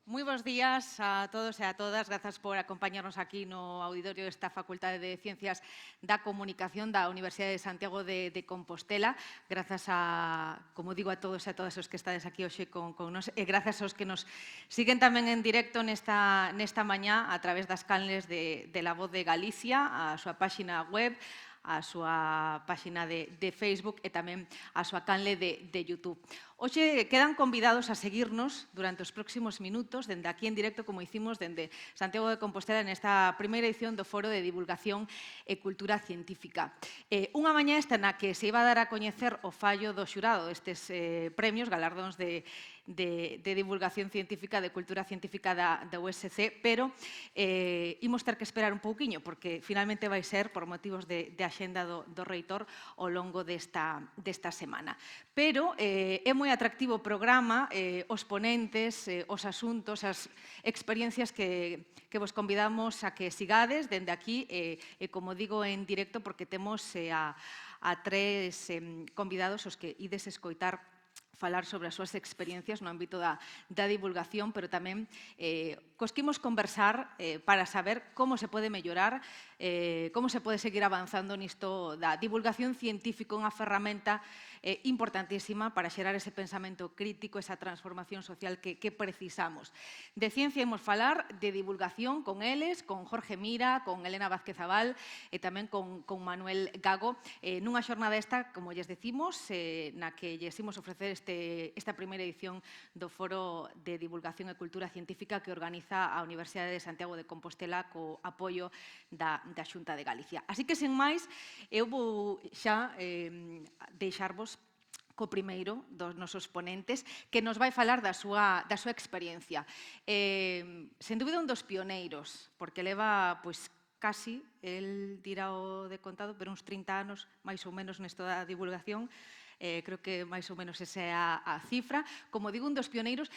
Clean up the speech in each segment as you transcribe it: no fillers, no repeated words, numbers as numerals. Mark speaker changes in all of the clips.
Speaker 1: Moi bons días a todos e a todas. Grazas por acompañarnos aquí no auditorio desta Facultade de Ciencias da Comunicación da Universidade de Santiago de Compostela. Grazas a, como digo, a todos e a todas os que estades aquí hoxe con nos e grazas aos que nos siguen tamén en directo nesta mañá a través das canles de La Voz de Galicia, a súa páxina web, a súa páxina de Facebook e tamén a súa canle de YouTube. Hoxe quedan convidados a seguirnos durante os próximos minutos, dende aquí en directo, como hicimos dende Santiago de Compostela nesta primeira edición do Foro de Divulgación e Cultura Científica. Unha mañá esta na que se iba a dar a coñecer o fallo do xurado destes premios, galardóns de divulgación científica, de cultura científica da USC, pero imos ter que esperar un pouquiño, porque finalmente vai ser por motivos de axenda do reitor ao longo desta semana. Pero é moi atractivo o programa, os ponentes, os asuntos, as experiencias que vos convidamos a que sigades dende aquí, e como digo en directo, porque temos a tres convidados os que ides escoitar falar sobre as súas experiencias no ámbito da divulgación, pero tamén cos que imos conversar para saber como se pode mellorar, como se pode seguir avanzando nisto da divulgación científica, unha ferramenta importantísima para xerar ese pensamento crítico, esa transformación social que precisamos. De ciencia imos falar, de divulgación con eles, con Jorge Mira, con Elena Vázquez Abal e tamén con Manuel Gago, nunha xornada esta, como lles decimos, na que lles imos ofrecer esta primeira edición do Foro de Divulgación e Cultura Científica que organiza a Universidade de Santiago de Compostela co apoio da Xunta de Galicia. Así que, sen máis, eu vou xa deixarvos co primeiro dos nosos ponentes, que nos vai falar da súa experiencia. Sen dúbida, un dos pioneiros, porque leva, pois, casi, el dirá o de contado, pero uns 30 anos, máis ou menos, nesto da divulgación. Creo que máis ou menos esa é a cifra. Como digo, un dos pioneiros.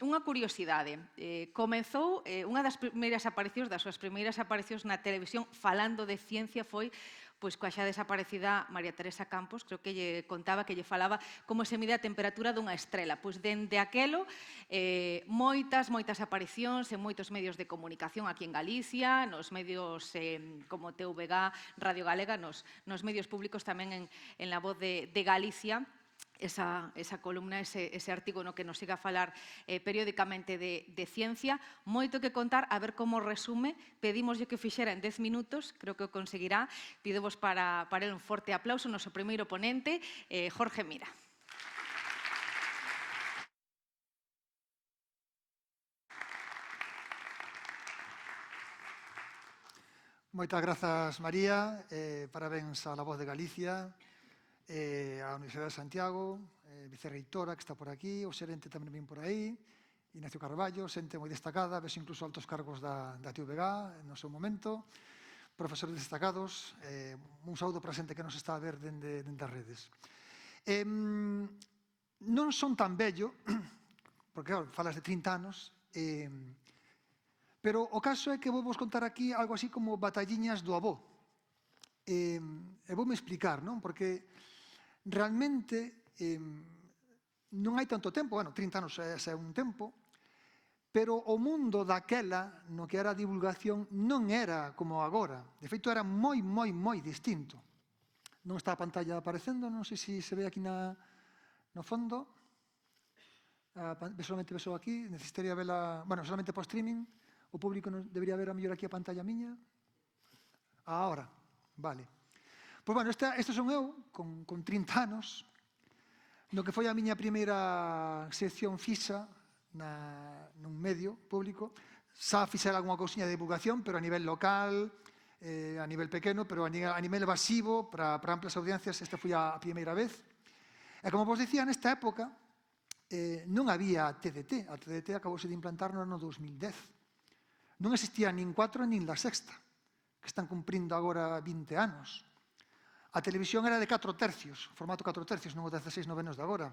Speaker 1: Unha curiosidade. Comezou, unha das primeiras aparicións, das súas primeiras aparicións na televisión falando de ciencia foi pois coa xa desaparecida María Teresa Campos, creo que lle contaba, que lle falaba como se mide a temperatura dunha estrela. Pois dende aquelo, moitas aparicións en moitos medios de comunicación aquí en Galicia, nos medios como TVG, Radio Galega, nos medios públicos tamén en La Voz de Galicia, esa columna, ese artigo no que nos siga a falar periódicamente de ciencia. Moito que contar, a ver como resume. Pedímoslle que fixera en 10 minutos, creo que o conseguirá. Pidevos para el un forte aplauso, noso primeiro ponente, Jorge Mira.
Speaker 2: Moitas grazas, María. Parabéns a La Voz de Galicia, a Universidade de Santiago, vicerreitora que está por aquí, o xerente tamén vin por aí, Ignacio Carballo, xente moi destacada, ves incluso altos cargos da TVG no seu momento, profesores destacados, un saúdo para a xente que nos está a ver dende as redes. Non son tan vello, porque claro, falas de 30 anos, pero o caso é que vou vos contar aquí algo así como batalliñas do avó. E voume explicar, non? Porque realmente non hai tanto tempo, 30 anos é un tempo, pero o mundo daquela, no que era a divulgación, non era como agora. De feito, era moi distinto. Non está a pantalla aparecendo, non sei se se ve aquí no fondo. Solamente vexo aquí, necesitaría vela, solamente por streaming. O público debería ver a mellor aquí a pantalla miña. Ahora, vale. Pois, este son eu, con 30 anos, no que foi a miña primeira sección fixa nun medio público. Xa fixera algunha cousiña de divulgación, pero a nivel local, a nivel pequeno, pero a nivel masivo, para amplias audiencias, esta foi a primeira vez. E como vos dicía, nesta época non había TDT. A TDT acabouse de implantar no ano 2010. Non existía nin 4 nin la sexta, que están cumprindo agora 20 anos. A televisión era de 4 tercios, formato 4 tercios, non o 16 novenos de agora.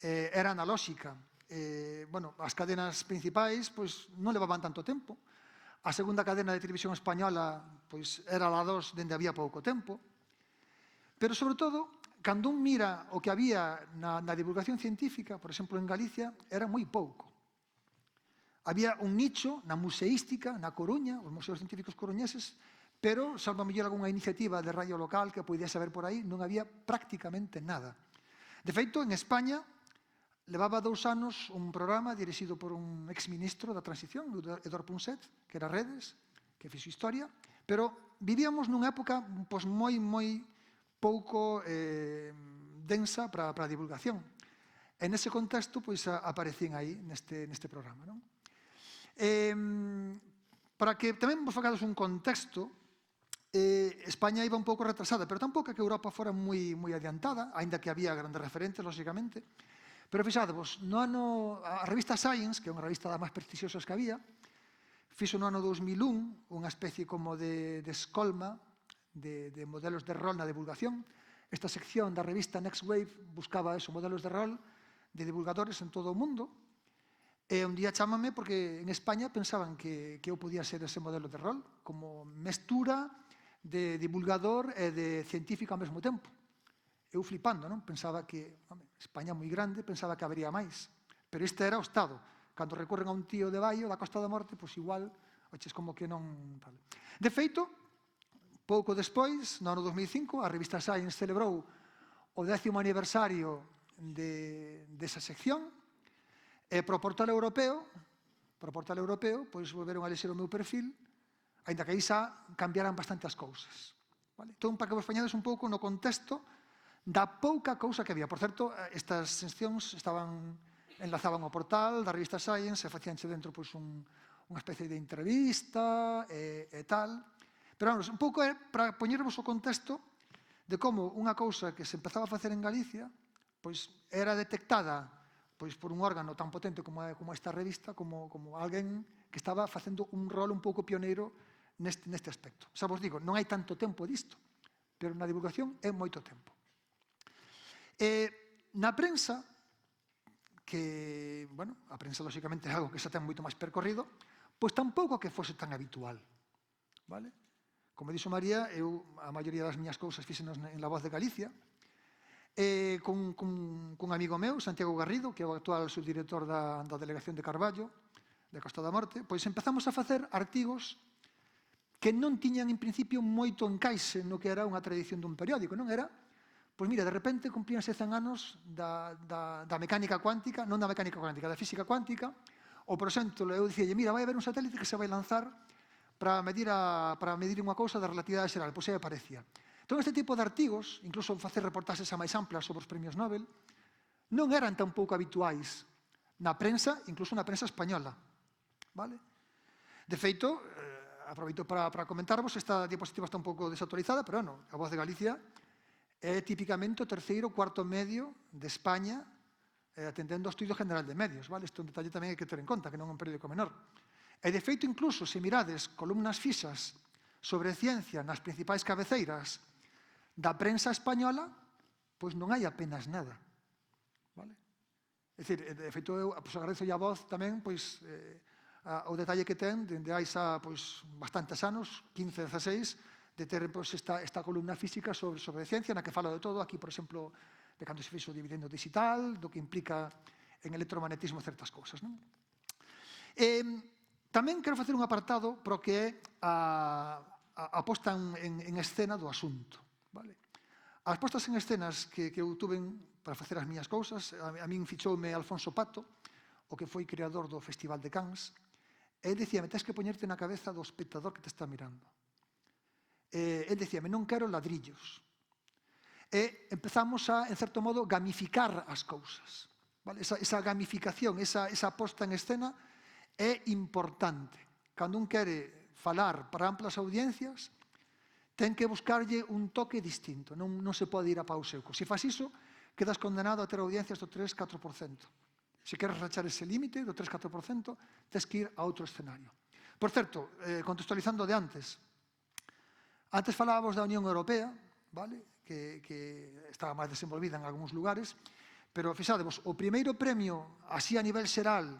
Speaker 2: Era analóxica. As cadenas principais non levaban tanto tempo. A segunda cadena de televisión española era la 2 dende había pouco tempo. Pero, sobre todo, cando un mira o que había na divulgación científica, por exemplo, en Galicia, era moi pouco. Había un nicho na museística, na Coruña, os museos científicos coruñeses, pero, salvo a mellor algunha iniciativa de radio local que pudiese haber por aí, non había prácticamente nada. De feito, en España, levaba 2 anos un programa dirixido por un exministro da Transición, Eduard Punset, que era Redes, que fixo historia, pero vivíamos nunha época pois, moi pouco densa para a divulgación. E nese contexto pois, aparecín aí neste programa. Non? Para que tamén vos facades un contexto, España iba un pouco retrasada, pero tampouco que Europa fora moi adiantada, aínda que había grandes referentes, lógicamente. Pero fixadevos, a revista Science, que é unha revista das máis prestixiosas que había, fixo no ano 2001 unha especie como de escolma de modelos de rol na divulgación. Esta sección da revista Next Wave buscaba modelos de rol de divulgadores en todo o mundo. E un día chámame porque en España pensaban que eu podía ser ese modelo de rol, como mestura de divulgador e de científico ao mesmo tempo. Eu flipando, non? Pensaba que, España moi grande, pensaba que habería máis. Pero este era o Estado. Cando recorren a un tío de Baio, da Costa da Morte, pois igual, oches como que non... De feito, pouco despois, no ano 2005, a revista Science celebrou o 10º aniversario desa sección, e pro portal europeo, pois volveron a lexer o meu perfil, aínda que aí xa cambiaran bastante as cousas. Entón, para que vos poñades un pouco no contexto da pouca cousa que había. Por certo, estas seccións enlazaban ao portal da revista Science e facíanche dentro unha especie de entrevista e tal. Pero, vamos, un pouco é para poñervos o contexto de como unha cousa que se empezaba a facer en Galicia pois era detectada por un órgano tan potente como esta revista, como alguén que estaba facendo un rol un pouco pioneiro neste aspecto. Xa vos digo, non hai tanto tempo disto, pero na divulgación é moito tempo. Na prensa, que, a prensa, lógicamente, é algo que xa ten moito máis percorrido, pois tampouco que fose tan habitual. Como dixo María, eu a maioría das miñas cousas fixenas en La Voz de Galicia, cun amigo meu, Santiago Garrido, que é o actual subdirector da Delegación de Carballo, de Costa da Morte, pois empezamos a facer artigos que non tiñan, en principio, moito encaixe no que era unha tradición dun periódico, non era? Pois mira, de repente cumplíanse 100 anos da mecánica cuántica, non da mecánica cuántica, da física cuántica, ou, por exemplo, eu dicíalle, mira, vai haber un satélite que se vai lanzar para medir unha cousa da relatividade xeral, pois aí aparecía. Entón, este tipo de artigos, incluso facer reportaxes a máis amplas sobre os premios Nobel, non eran tan pouco habituais na prensa, incluso na prensa española. De feito, aproveito para comentarvos, esta diapositiva está un pouco desactualizada, pero non, a Voz de Galicia é tipicamente o terceiro, cuarto medio de España atendendo ao Estudio General de Medios. Isto é un detalle tamén que hai que ter en conta, que non é un periódico menor. E, de feito, incluso, se mirades columnas fixas sobre ciencia nas principais cabeceiras da prensa española, pois non hai apenas nada. É dicir, de feito, eu agradezo a Voz tamén o detalle que ten, dende hai xa bastantes anos, 15, 16, de ter esta columna física sobre ciencia, na que fala de todo, aquí, por exemplo, de cando se fixo o dividendo digital, do que implica en electromagnetismo certas cousas. Tamén quero facer un apartado para o que é a posta en escena do asunto. As postas en escenas que eu tuve para facer as miñas cousas, a min fichoume Alfonso Pato, o que foi creador do Festival de Cannes, e ele dicíame, tens que poñerte na cabeza do espectador que te está mirando. Ele dicíame, non quero ladrillos. E empezamos a, en certo modo, gamificar as cousas. Esa gamificación, esa posta en escena é importante. Cando un quere falar para amplas audiencias, ten que buscarlle un toque distinto, non se pode ir a pau seco. Se fas iso, quedas condenado a ter audiencias do 3-4%. Se queres rachar ese límite do 3-4%, tens que ir a outro escenario. Por certo, contextualizando de antes falábamos da Unión Europea, que estaba máis desenvolvida en algúns lugares, pero, fixadevos, o primeiro premio, así a nivel xeral,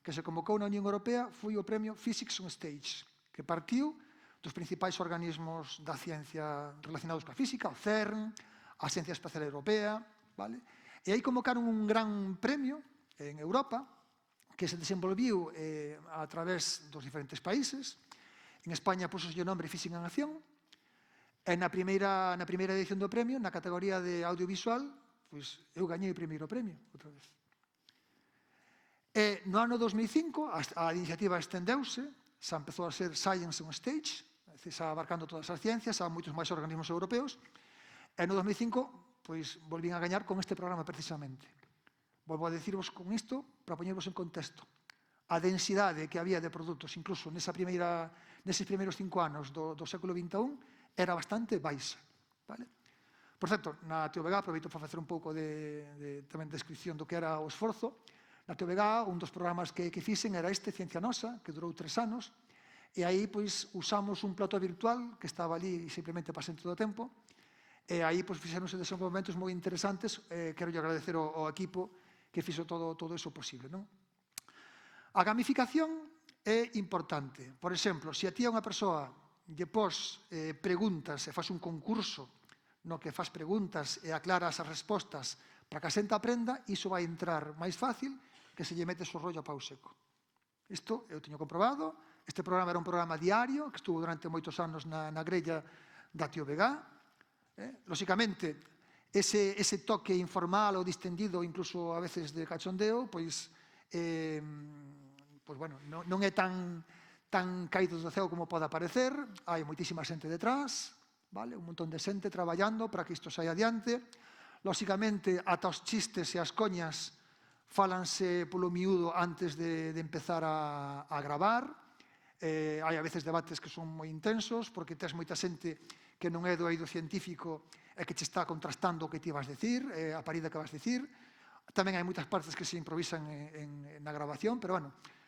Speaker 2: que se convocou na Unión Europea, foi o premio Physics on Stage, que partiu dos principais organismos da ciencia relacionados coa física, o CERN, a Ciencia Espacial Europea, e aí convocaron un gran premio en Europa, que se desenvolviu a través dos diferentes países. En España puxo o nombre Fishing en Acción, e na primeira edición do premio, na categoría de audiovisual, pois eu gañei o primeiro premio, outra vez. E no ano 2005, a iniciativa estendeuse, xa empezou a ser Science on Stage, xa abarcando todas as ciencias, a moitos máis organismos europeos, e no 2005, pois, volvín a gañar con este programa precisamente. Volvo a decirvos con isto para poñervos en contexto. A densidade que había de produtos, incluso neses primeiros 5 anos do século XXI, era bastante baixa. Por certo, na TVG, aproveito para facer un pouco tamén descripción do que era o esforzo. Na TVG, un dos programas que fixen era este, Ciencia Nosa, que durou 3 anos, e aí usamos un plató virtual que estaba ali simplemente pasente todo o tempo, e aí fixéronse desenvolvementos moi interesantes. Quero agradecer ao equipo que fixo todo iso posible. A gamificación é importante. Por exemplo, se a ti a unha persoa lle pos preguntas e faz un concurso no que faz preguntas e aclaras as respostas para que a xente aprenda, iso vai entrar máis fácil que se lle metes o rollo a pau seco. Isto eu teño comprobado. Este programa era un programa diario que estuvo durante moitos anos na grella da TVG. Lóxicamente, ese toque informal ou distendido, incluso a veces de cachondeo, non é tan caído do ceo como pode parecer. Hai moitísima xente detrás, un montón de xente traballando para que isto saia adiante. Lóxicamente, ata os chistes e as coñas fálanse polo miúdo antes de empezar a gravar. Hai a veces debates que son moi intensos, porque tes moita xente que non é do eido científico e que che está contrastando o que ti vas dicir, a parida que vas dicir. Tamén hai moitas partes que se improvisan na grabación, pero,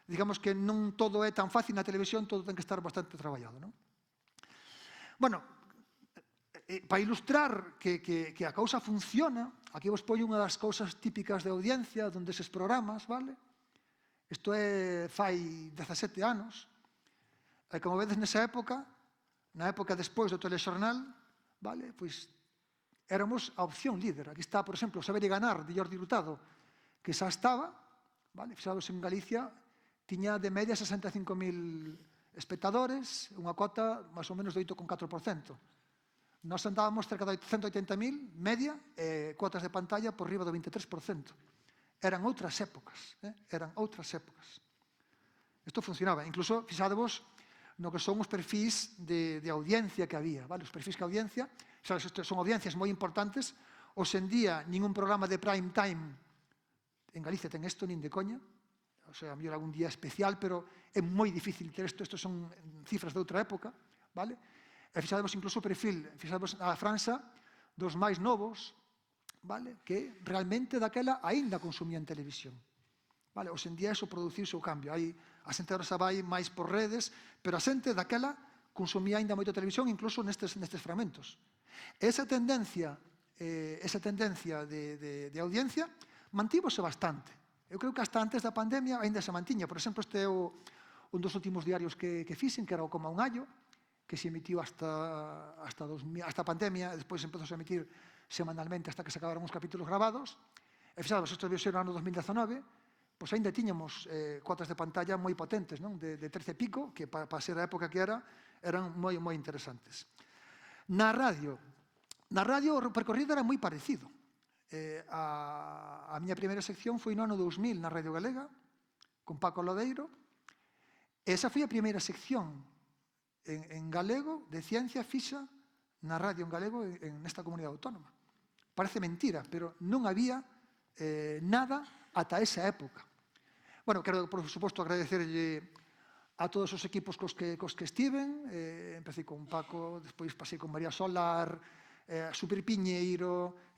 Speaker 2: digamos que non todo é tan fácil na televisión, todo ten que estar bastante traballado. Para ilustrar que a cousa funciona, aquí vos poño unha das cousas típicas de audiencia donde eses programas, isto é fai 17 anos, e como vedes nesa época, na época despois do telexornal, pois éramos a opción líder. Aquí está, por exemplo, o Saber e Ganar de Jordi Hurtado, que xa estaba, fixados en Galicia, tiña de media 65.000 espectadores, unha cota máis ou menos de 8,4%. Nós andábamos cerca de 180.000 media, cuotas de pantalla por riba do 23%. Eran outras épocas. Isto funcionaba. Incluso, fixadevos, no que son os perfis de audiencia que había. Os perfis que audiencia, son audiencias moi importantes. Hoxe en día, ningún programa de prime time en Galicia ten isto, nin de coña. O sea, a mellor algún día especial, pero é moi difícil ter isto. Isto son cifras de outra época. E fixadevos incluso o perfil, fixadevos a franxa dos máis novos, que realmente daquela aínda consumían televisión. Hoxe en día iso produciuse o cambio. A xente ahora xa vai máis por redes, pero a xente daquela consumía aínda moito televisión, incluso nestes fragmentos. Esa tendencia de audiencia mantívose bastante. Eu creo que hasta antes da pandemia aínda se mantiña. Por exemplo, este é un dos últimos diarios que fixen, que era o Como un Allo, que se emitiu hasta a pandemia, e despois empezou a emitir semanalmente hasta que se acabaron os capítulos grabados. E fixados, isto debe ser no ano 2019, pois aínda tiñamos cuotas de pantalla moi potentes, de 13 e pico, que para ser a época que eran moi interesantes. Na radio o percorrido era moi parecido. A miña primeira sección foi no ano 2000 na Radio Galega, con Paco Lodeiro. Esa foi a primeira sección en galego de ciencia fixa na radio en galego nesta comunidade autónoma. Parece mentira, pero non había nada ata esa época. Quero, por suposto, agradecerlle a todos os equipos cos que estiven. Empecé con Paco, despois pasei con María Solar, Super Piñeiro,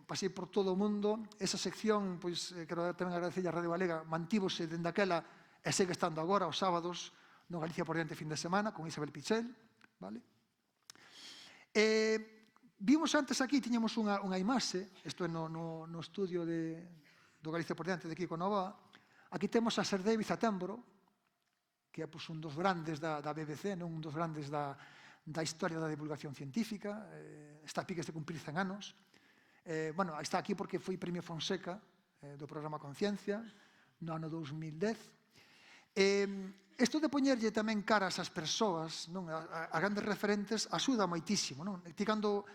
Speaker 2: pasei por todo o mundo. Esa sección, quero tamén agradecerlle a Radio Galega, mantívose dende aquela e segue estando agora, os sábados, no Galicia por diante fin de semana, con Isabel Pichel. Vimos antes aquí, tiñamos unha imaxe, isto é no estudio do Galicia por diante de Kiko Novoa. Aquí temos a Sir David Attenborough, que é un dos grandes da BBC, un dos grandes da historia da divulgación científica. Está a piques de cumprir 100 anos. Está aquí porque foi Premio Fonseca do programa Conciencia. no ano 2010. Isto de poñerlle tamén caras ás persoas, a grandes referentes, axuda moitísimo. Ti cando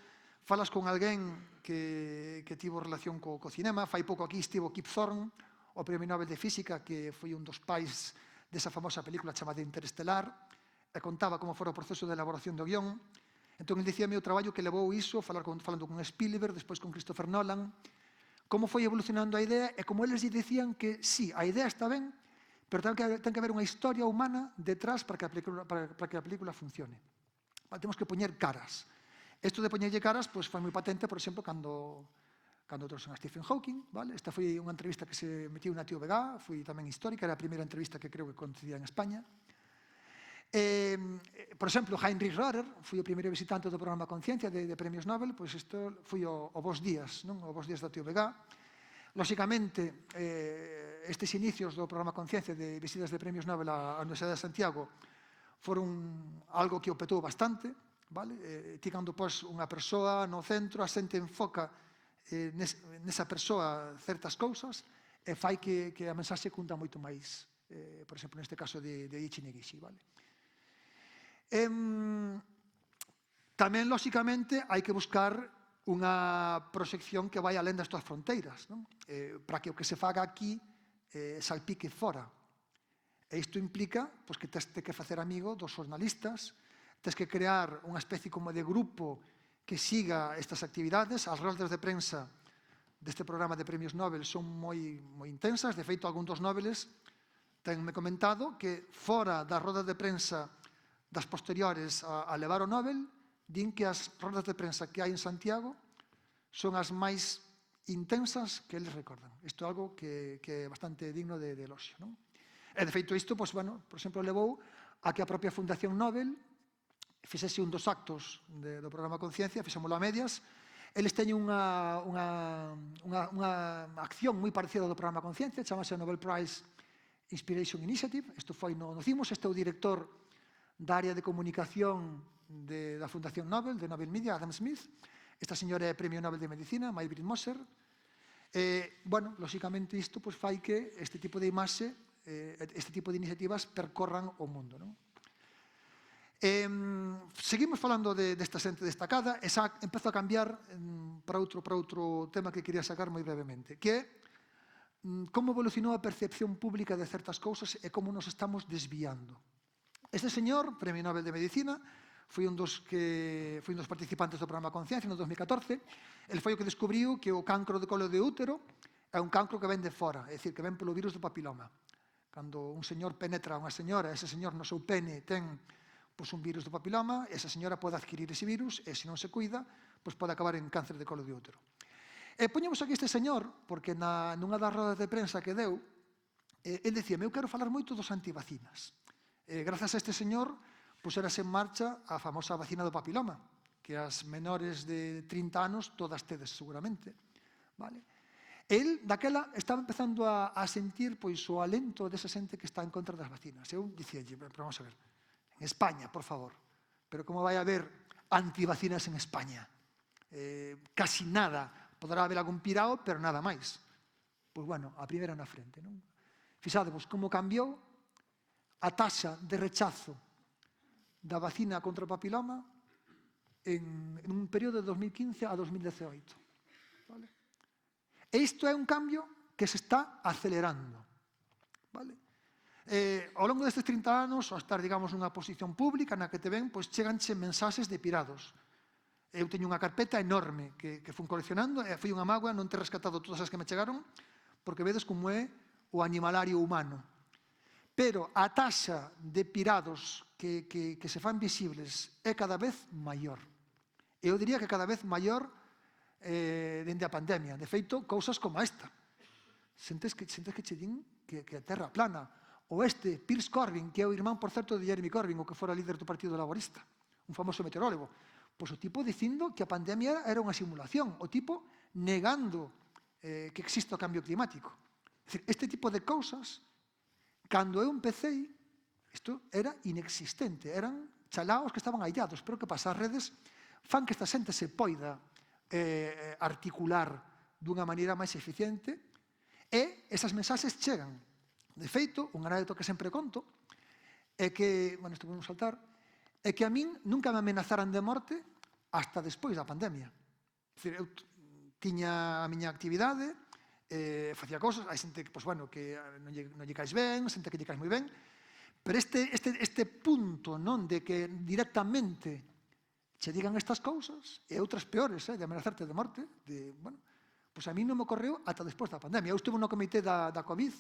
Speaker 2: falas con alguén que tivo relación co cinema, fai pouco aquí estivo Kip Thorne, o Premio Nobel de Física, que foi un dos pais desa famosa película chamada Interestelar, e contaba como fora o proceso de elaboración do guión. Entón, ele dicía o traballo que levou iso, falando con Spielberg, despois con Christopher Nolan, como foi evolucionando a idea, e como eles dicían que sí, a idea está ben, pero ten que haber unha historia humana detrás para que a película funcione. Temos que poñer caras. Isto de poñerlle caras foi moi patente, por exemplo, cando trouxen a Stephen Hawking. Esta foi unha entrevista que se metiu na Tío Vegá, foi tamén histórica, era a primeira entrevista que creo que concedía en España. Por exemplo, Heinrich Rohrer, foi o primeiro visitante do programa Conciencia de Premios Nobel, pois isto foi o Bos Días, o Bos Días da Tío Vegá. Lóxicamente, estes inicios do programa Conciencia de visitas de Premios Nobel á Universidade de Santiago foron algo que o petou bastante. Ti cando pos unha persoa no centro, a xente enfoca nesa persoa certas cousas e fai que a mensaxe cunta moito máis. Por exemplo, neste caso de Eiichi Negishi. Tamén, lóxicamente, hai que buscar unha proxección que vai alén das túas fronteiras, para que o que se faga aquí salpique fora. E isto implica que tes que facer amigo dos xornalistas, tes que crear unha especie como de grupo que siga estas actividades. As rodas de prensa deste programa de Premios Nobel son moi intensas. De feito, algún dos Nobeles tenme comentado que fora das rodas de prensa das posteriores a levar o Nobel, din que as rodas de prensa que hai en Santiago son as máis intensas que eles recordan. Isto é algo que é bastante digno de eloxio. E, de feito, isto, por exemplo, levou a que a propia Fundación Nobel fixese un dos actos do programa Conciencia, fixémolo a medias. Eles teñen unha acción moi parecida do programa Conciencia, chamase Nobel Prize Inspiration Initiative. Isto foi no CIMOS. Este é o director da área de comunicación da Fundación Nobel, de Nobel Media, Adam Smith. Esta señora é Premio Nobel de Medicina, May-Britt Moser. Lóxicamente, isto fai que este tipo de imaxe, este tipo de iniciativas percorran o mundo. Seguimos falando desta xente destacada e xa empezo a cambiar para outro tema que quería sacar moi brevemente, que é como evolucionou a percepción pública de certas cousas e como nos estamos desviando. Este señor, Premio Nobel de Medicina, foi un dos participantes do programa Conciencia no 2014. El foi o que descubriu que o cancro de colo de útero é un cancro que ven de fora, é dicir, que ven polo virus do papiloma. Cando un señor penetra a unha señora, ese señor no seu pene ten un virus do papiloma, esa señora pode adquirir ese virus e, se non se cuida, pode acabar en cáncer de colo de útero. E poñemos aquí este señor, porque nunha das rodas de prensa que deu, el dicía, eu quero falar moito dos antivacinas. Grazas a este señor, puserase en marcha a famosa vacina do papiloma, que as menores de 30 anos todas tedes, seguramente. El, daquela, estaba empezando a sentir o alento desa xente que está en contra das vacinas. Eu dicía, pero vamos a ver, en España, por favor, pero como vai haber antivacinas en España? Casi nada. Poderá haber algún pirao, pero nada máis. Pois, bueno, a primeira na frente. Fixadevos como cambiou a taxa de rechazo da vacina contra o papiloma en un período de 2015 a 2018. E isto é un cambio que se está acelerando. Ao longo destes 30 anos, ao estar, digamos, nunha posición pública na que te ven, cheganche mensaxes de pirados. Eu teño unha carpeta enorme que fun coleccionando e foi unha mágoa non ter rescatado todas as que me chegaron, porque vedes como é o animalario humano. Pero a taxa de pirados que se fan visibles é cada vez maior. Eu diría que cada vez maior dende a pandemia. De feito, cousas como esta. Sentes que che din que a terra plana. Ou este, Piers Corbyn, que é o irmán, por certo, de Jeremy Corbyn, o que fora líder do Partido Laborista, un famoso meteorólogo. Pois o tipo dicindo que a pandemia era unha simulación, o tipo negando que existe o cambio climático. Este tipo de cousas, cando eu empecé, isto era inexistente, eran chalaos que estaban aillados, pero que pasa, as redes fan que esta xente se poida articular dunha maneira máis eficiente e esas mensaxes chegan. De feito, unha anécdota que sempre conto é que, bueno, isto podemos saltar, é que a min nunca me amenazaran de morte hasta despois da pandemia. Dicir, eu tiña a miña actividade, facía cosas, hai xente que, pois, bueno, que non lle caes ben, xente que lle caes moi ben, pero este punto, non, de que directamente che digan estas cousas, e outras peores, de amenazarte de morte, bueno, pois a mí non me ocorreu ata despois da pandemia. Eu estuve no comité da COVID,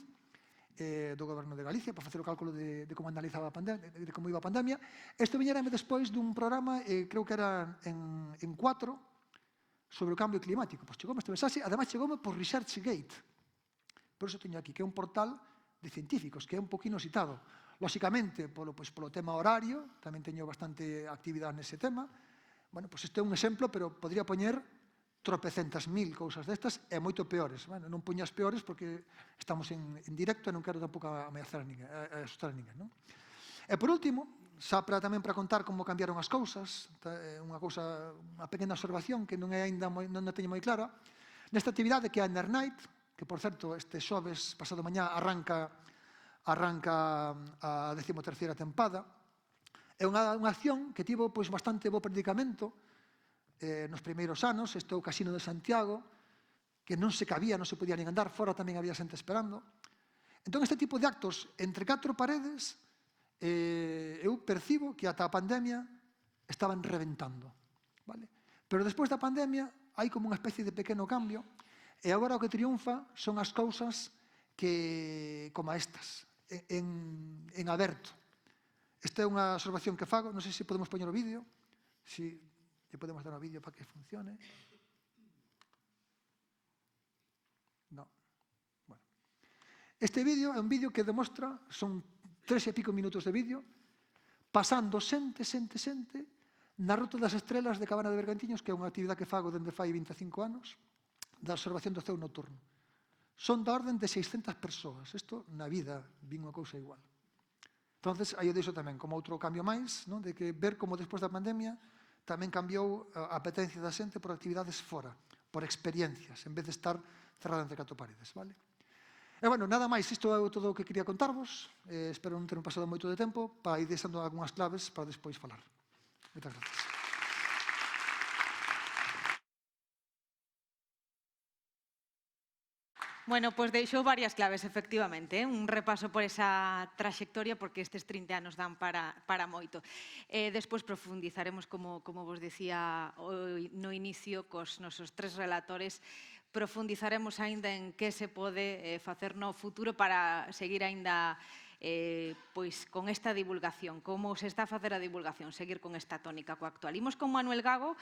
Speaker 2: do Goberno de Galicia, para facer o cálculo de como analizaba a pandemia, de como iba a pandemia. Isto viñérame despois dun programa, creo que era en 4, sobre o cambio climático. Pois chegoume este mensaxe, ademais chegoume por ResearchGate. Por iso teño aquí, que é un portal de científicos, que é un poquinho citado. Lóxicamente, polo tema horario, tamén teño bastante actividade nese tema. Bueno, pois este é un exemplo, pero podría poñer tropecentas mil cousas destas e moito peores. Bueno, non poño as peores porque estamos en directo e non quero tampouco ameazar a ninguén, asustar a ninguén. Non? E por último, xa tamén para contar como cambiaron as cousas, unha pequena observación que non é ainda non a teño moi clara, nesta actividade que é a Inner Night, que por certo este xoves pasado mañá arranca a 13ª tempada, é unha acción que tivo pois bastante bo predicamento nos primeiros anos. Este é o Casino de Santiago, que non se cabía, non se podía nin andar, fora tamén había xente esperando. Entón, este tipo de actos entre 4 paredes, eu percibo que ata a pandemia estaban reventando. Vale? Pero despois da pandemia hai como unha especie de pequeno cambio, e agora o que triunfa son as cousas como estas, en aberto. Esta é unha observación que fago, non sei se podemos poñer o vídeo, se podemos dar o vídeo para que funcione. No. Bueno. Este vídeo é un vídeo que demostra, son 3 e pico minutos de vídeo, pasando xente na Ruta das Estrelas de Cabana de Bergantiños, que é unha actividade que fago dende fai 25 anos, da observación do ceo nocturno. Son da orden de 600 persoas. Isto, na vida, vin unha cousa igual. Entonces, aí o deixo tamén como outro cambio máis, de que ver como despois da pandemia tamén cambiou a apetencia da xente por actividades fora, por experiencias, en vez de estar cerrada entre 4 paredes. Vale? E, bueno, nada máis, isto é todo o que quería contarvos. Espero non ter pasado moito de tempo para ir deixando algunhas claves para despois falar. Moitas gracias.
Speaker 1: Bueno, pois deixou varias claves, efectivamente, un repaso por esa traxectoria, porque estes 30 anos dan para moito. Despois profundizaremos, como vos decía no inicio, cos nosos 3 relatores, profundizaremos aínda en que se pode facer no futuro para seguir aínda pois con esta divulgación, como se está a facer a divulgación, seguir con esta tónica coa actual. Imos con Manuel Gago,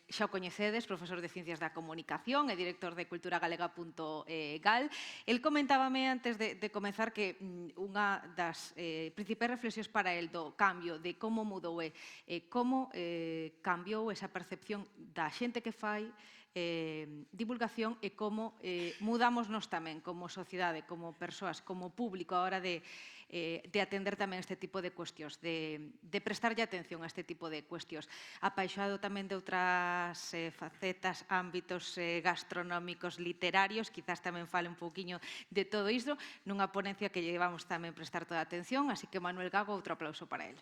Speaker 1: xa o coñecedes, profesor de Ciencias da Comunicación e director de culturagalega.gal. El comentábame antes de comezar que unha das principais reflexións para el do cambio, de como mudou e como cambiou esa percepción da xente que fai divulgación e como mudamos nós tamén como sociedade, como persoas, como público a hora de atender tamén este tipo de cuestións, de prestarlle atención a este tipo de cuestións. Apaixonado tamén de outras facetas, ámbitos gastronómicos, literarios, quizás tamén fale un pouquiño de todo isto, nunha ponencia que lle vamos tamén prestar toda a atención, así que Manuel Gago, outro aplauso para él.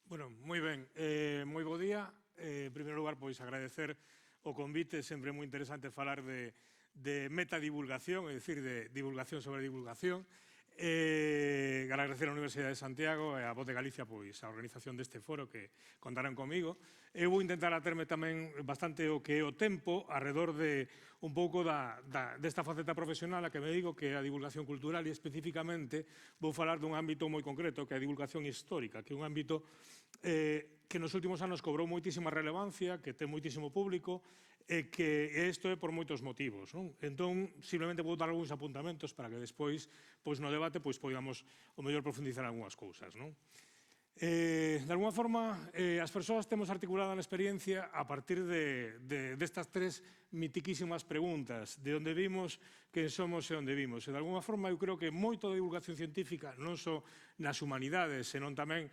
Speaker 3: Bueno, moi ben, moi bo día. En primeiro lugar, pois agradecer o convite, sempre moi interesante falar de metadivulgación, é dicir, de divulgación sobre divulgación. Agradecer a Universidade de Santiago e a Voz de Galicia pois a organización deste foro que contarán comigo. Eu vou intentar aterme tamén bastante o que é o tempo arredor de un pouco desta faceta profesional a que me digo que é a divulgación cultural e especificamente vou falar dun ámbito moi concreto que é a divulgación histórica, que é un ámbito que nos últimos anos cobrou moitísima relevancia, que ten moitísimo público e que isto é por moitos motivos. Entón, simplemente vou dar algúns apuntamentos para que despois, no debate, podamos o mellor profundizar en algunhas cousas. De alguna forma, as persoas temos articulada na experiencia a partir destas tres mitiquísimas preguntas, de onde vimos, quen somos e onde vimos. E de alguna forma, eu creo que moito da divulgación científica, non só nas humanidades, senón tamén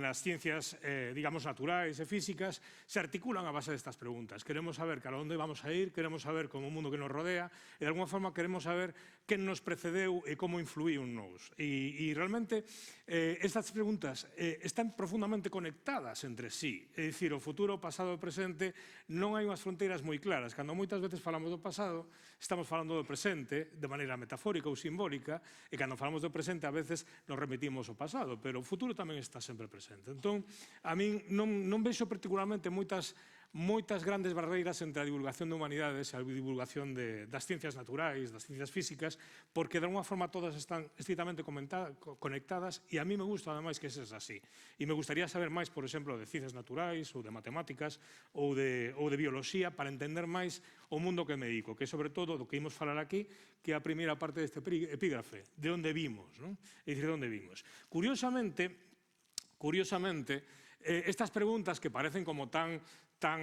Speaker 3: nas ciencias, digamos, naturais e físicas, se articulan a base destas preguntas. Queremos saber cara onde vamos a ir, queremos saber como o mundo que nos rodea, e de alguna forma queremos saber quen nos precedeu e como influíu en nós. E realmente, estas preguntas están profundamente conectadas entre sí. É dicir, o futuro, o pasado e o presente non hai unhas fronteiras moi claras. Cando moitas veces falamos do pasado, estamos falando do presente de maneira metafórica ou simbólica, e cando falamos do presente a veces nos remitimos ao pasado, pero o futuro tamén está sempre presente. Entón, a min non vexo particularmente moitas grandes barreiras entre a divulgación de humanidades e a divulgación das ciencias naturais, das ciencias físicas, porque de alguna forma todas están estrictamente conectadas e a mí me gusta ademais que seas así. E me gustaría saber máis, por exemplo, de ciencias naturais ou de matemáticas ou de bioloxía para entender máis o mundo que me dedico, que é sobre todo do que imos falar aquí, que é a primeira parte deste epígrafe, de onde vimos, non? É dicir, de onde vimos. Curiosamente, estas preguntas que parecen como tan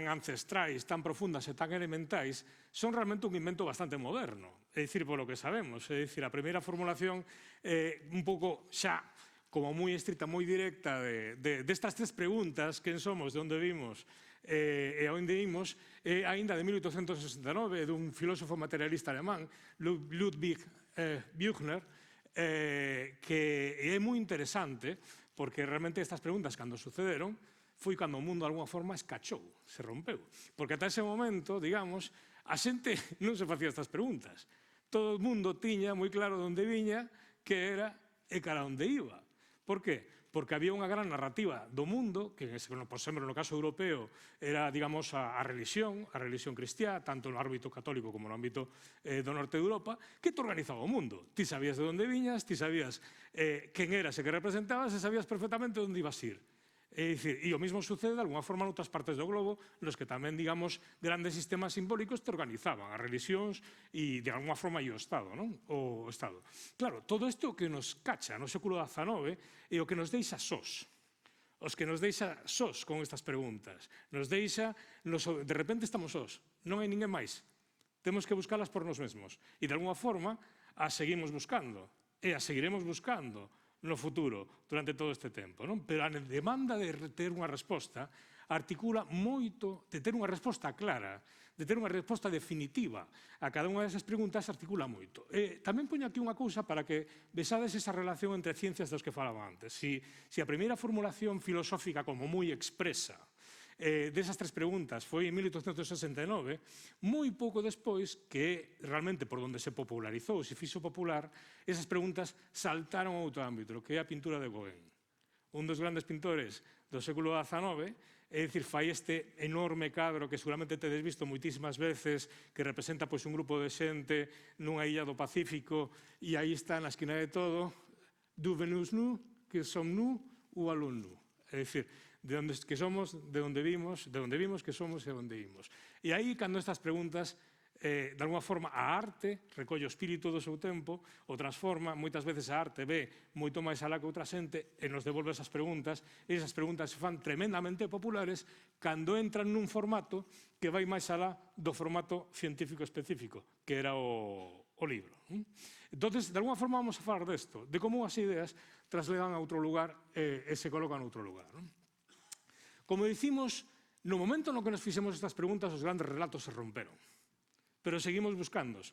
Speaker 3: ancestrais, tan profundas e tan elementais, son realmente un invento bastante moderno, é dicir, polo que sabemos. É dicir, a primeira formulación un pouco xa como moi estricta, moi directa destas tres preguntas, quen somos, de onde vimos e a onde imos, aínda de 1869, dun filósofo materialista alemán, Ludwig Büchner, que é moi interesante, porque realmente estas preguntas, cando sucederon, foi cando o mundo, de alguma forma, escachou, se rompeu. Porque ata ese momento, digamos, a xente non se facía estas preguntas. Todo o mundo tiña moi claro de onde viña, que era e cara onde iba. Por qué? Porque había unha gran narrativa do mundo, que, por exemplo, no caso europeo, era, digamos, a religión cristiá, tanto no ámbito católico como no ámbito do norte de Europa, que te organizaba o mundo. Ti sabías de onde viñas, ti sabías quen eras e que representabas, e sabías perfectamente onde ibas ir. É dicir, e o mesmo sucede de alguna forma noutras partes do globo, nos que tamén, digamos, grandes sistemas simbólicos te organizaban as religións e, de alguna forma, o Estado, non? O Estado. Claro, todo isto que nos cacha no século XIX é o que nos deixa sós. Os que nos deixa sós con estas preguntas. Nos deixa, de repente estamos sós. Non hai ninguén máis. Temos que buscalas por nos mesmos. E, de alguna forma, as seguimos buscando. E as seguiremos buscando no futuro, durante todo este tempo. Non? Pero a demanda de ter unha resposta articula moito, de ter unha resposta clara, de ter unha resposta definitiva a cada unha desas preguntas articula moito. Tamén poño aquí unha cousa para que vexades esa relación entre ciencias dos que falaba antes. Si a primeira formulación filosófica como moi expresa desas tres preguntas foi en 1869, moi pouco despois, que realmente por onde se popularizou, se fixo popular, esas preguntas saltaron a outro ámbito, que é a pintura de Gauguin. Un dos grandes pintores do século XIX, é dicir, fai este enorme cadro que seguramente tedes visto moitísimas veces, que representa un grupo de xente nunha illa do Pacífico, e aí está na esquina de todo, d'où venus nous, que som nous, ou allons nous. É dicir, de onde que somos, de onde vimos, que somos e de onde imos. E aí, cando estas preguntas, de alguma forma, a arte recolle o espírito do seu tempo, o transforma, moitas veces a arte ve moito máis alá que outra xente e nos devolve esas preguntas, e esas preguntas se fan tremendamente populares cando entran nun formato que vai máis alá do formato científico específico, que era o libro. Entón, de alguna forma, vamos a falar desto, de como as ideas trasledan a outro lugar e se colocan a outro lugar. Como dicimos, no momento no que nos fixemos estas preguntas, os grandes relatos se romperon. Pero seguimos buscando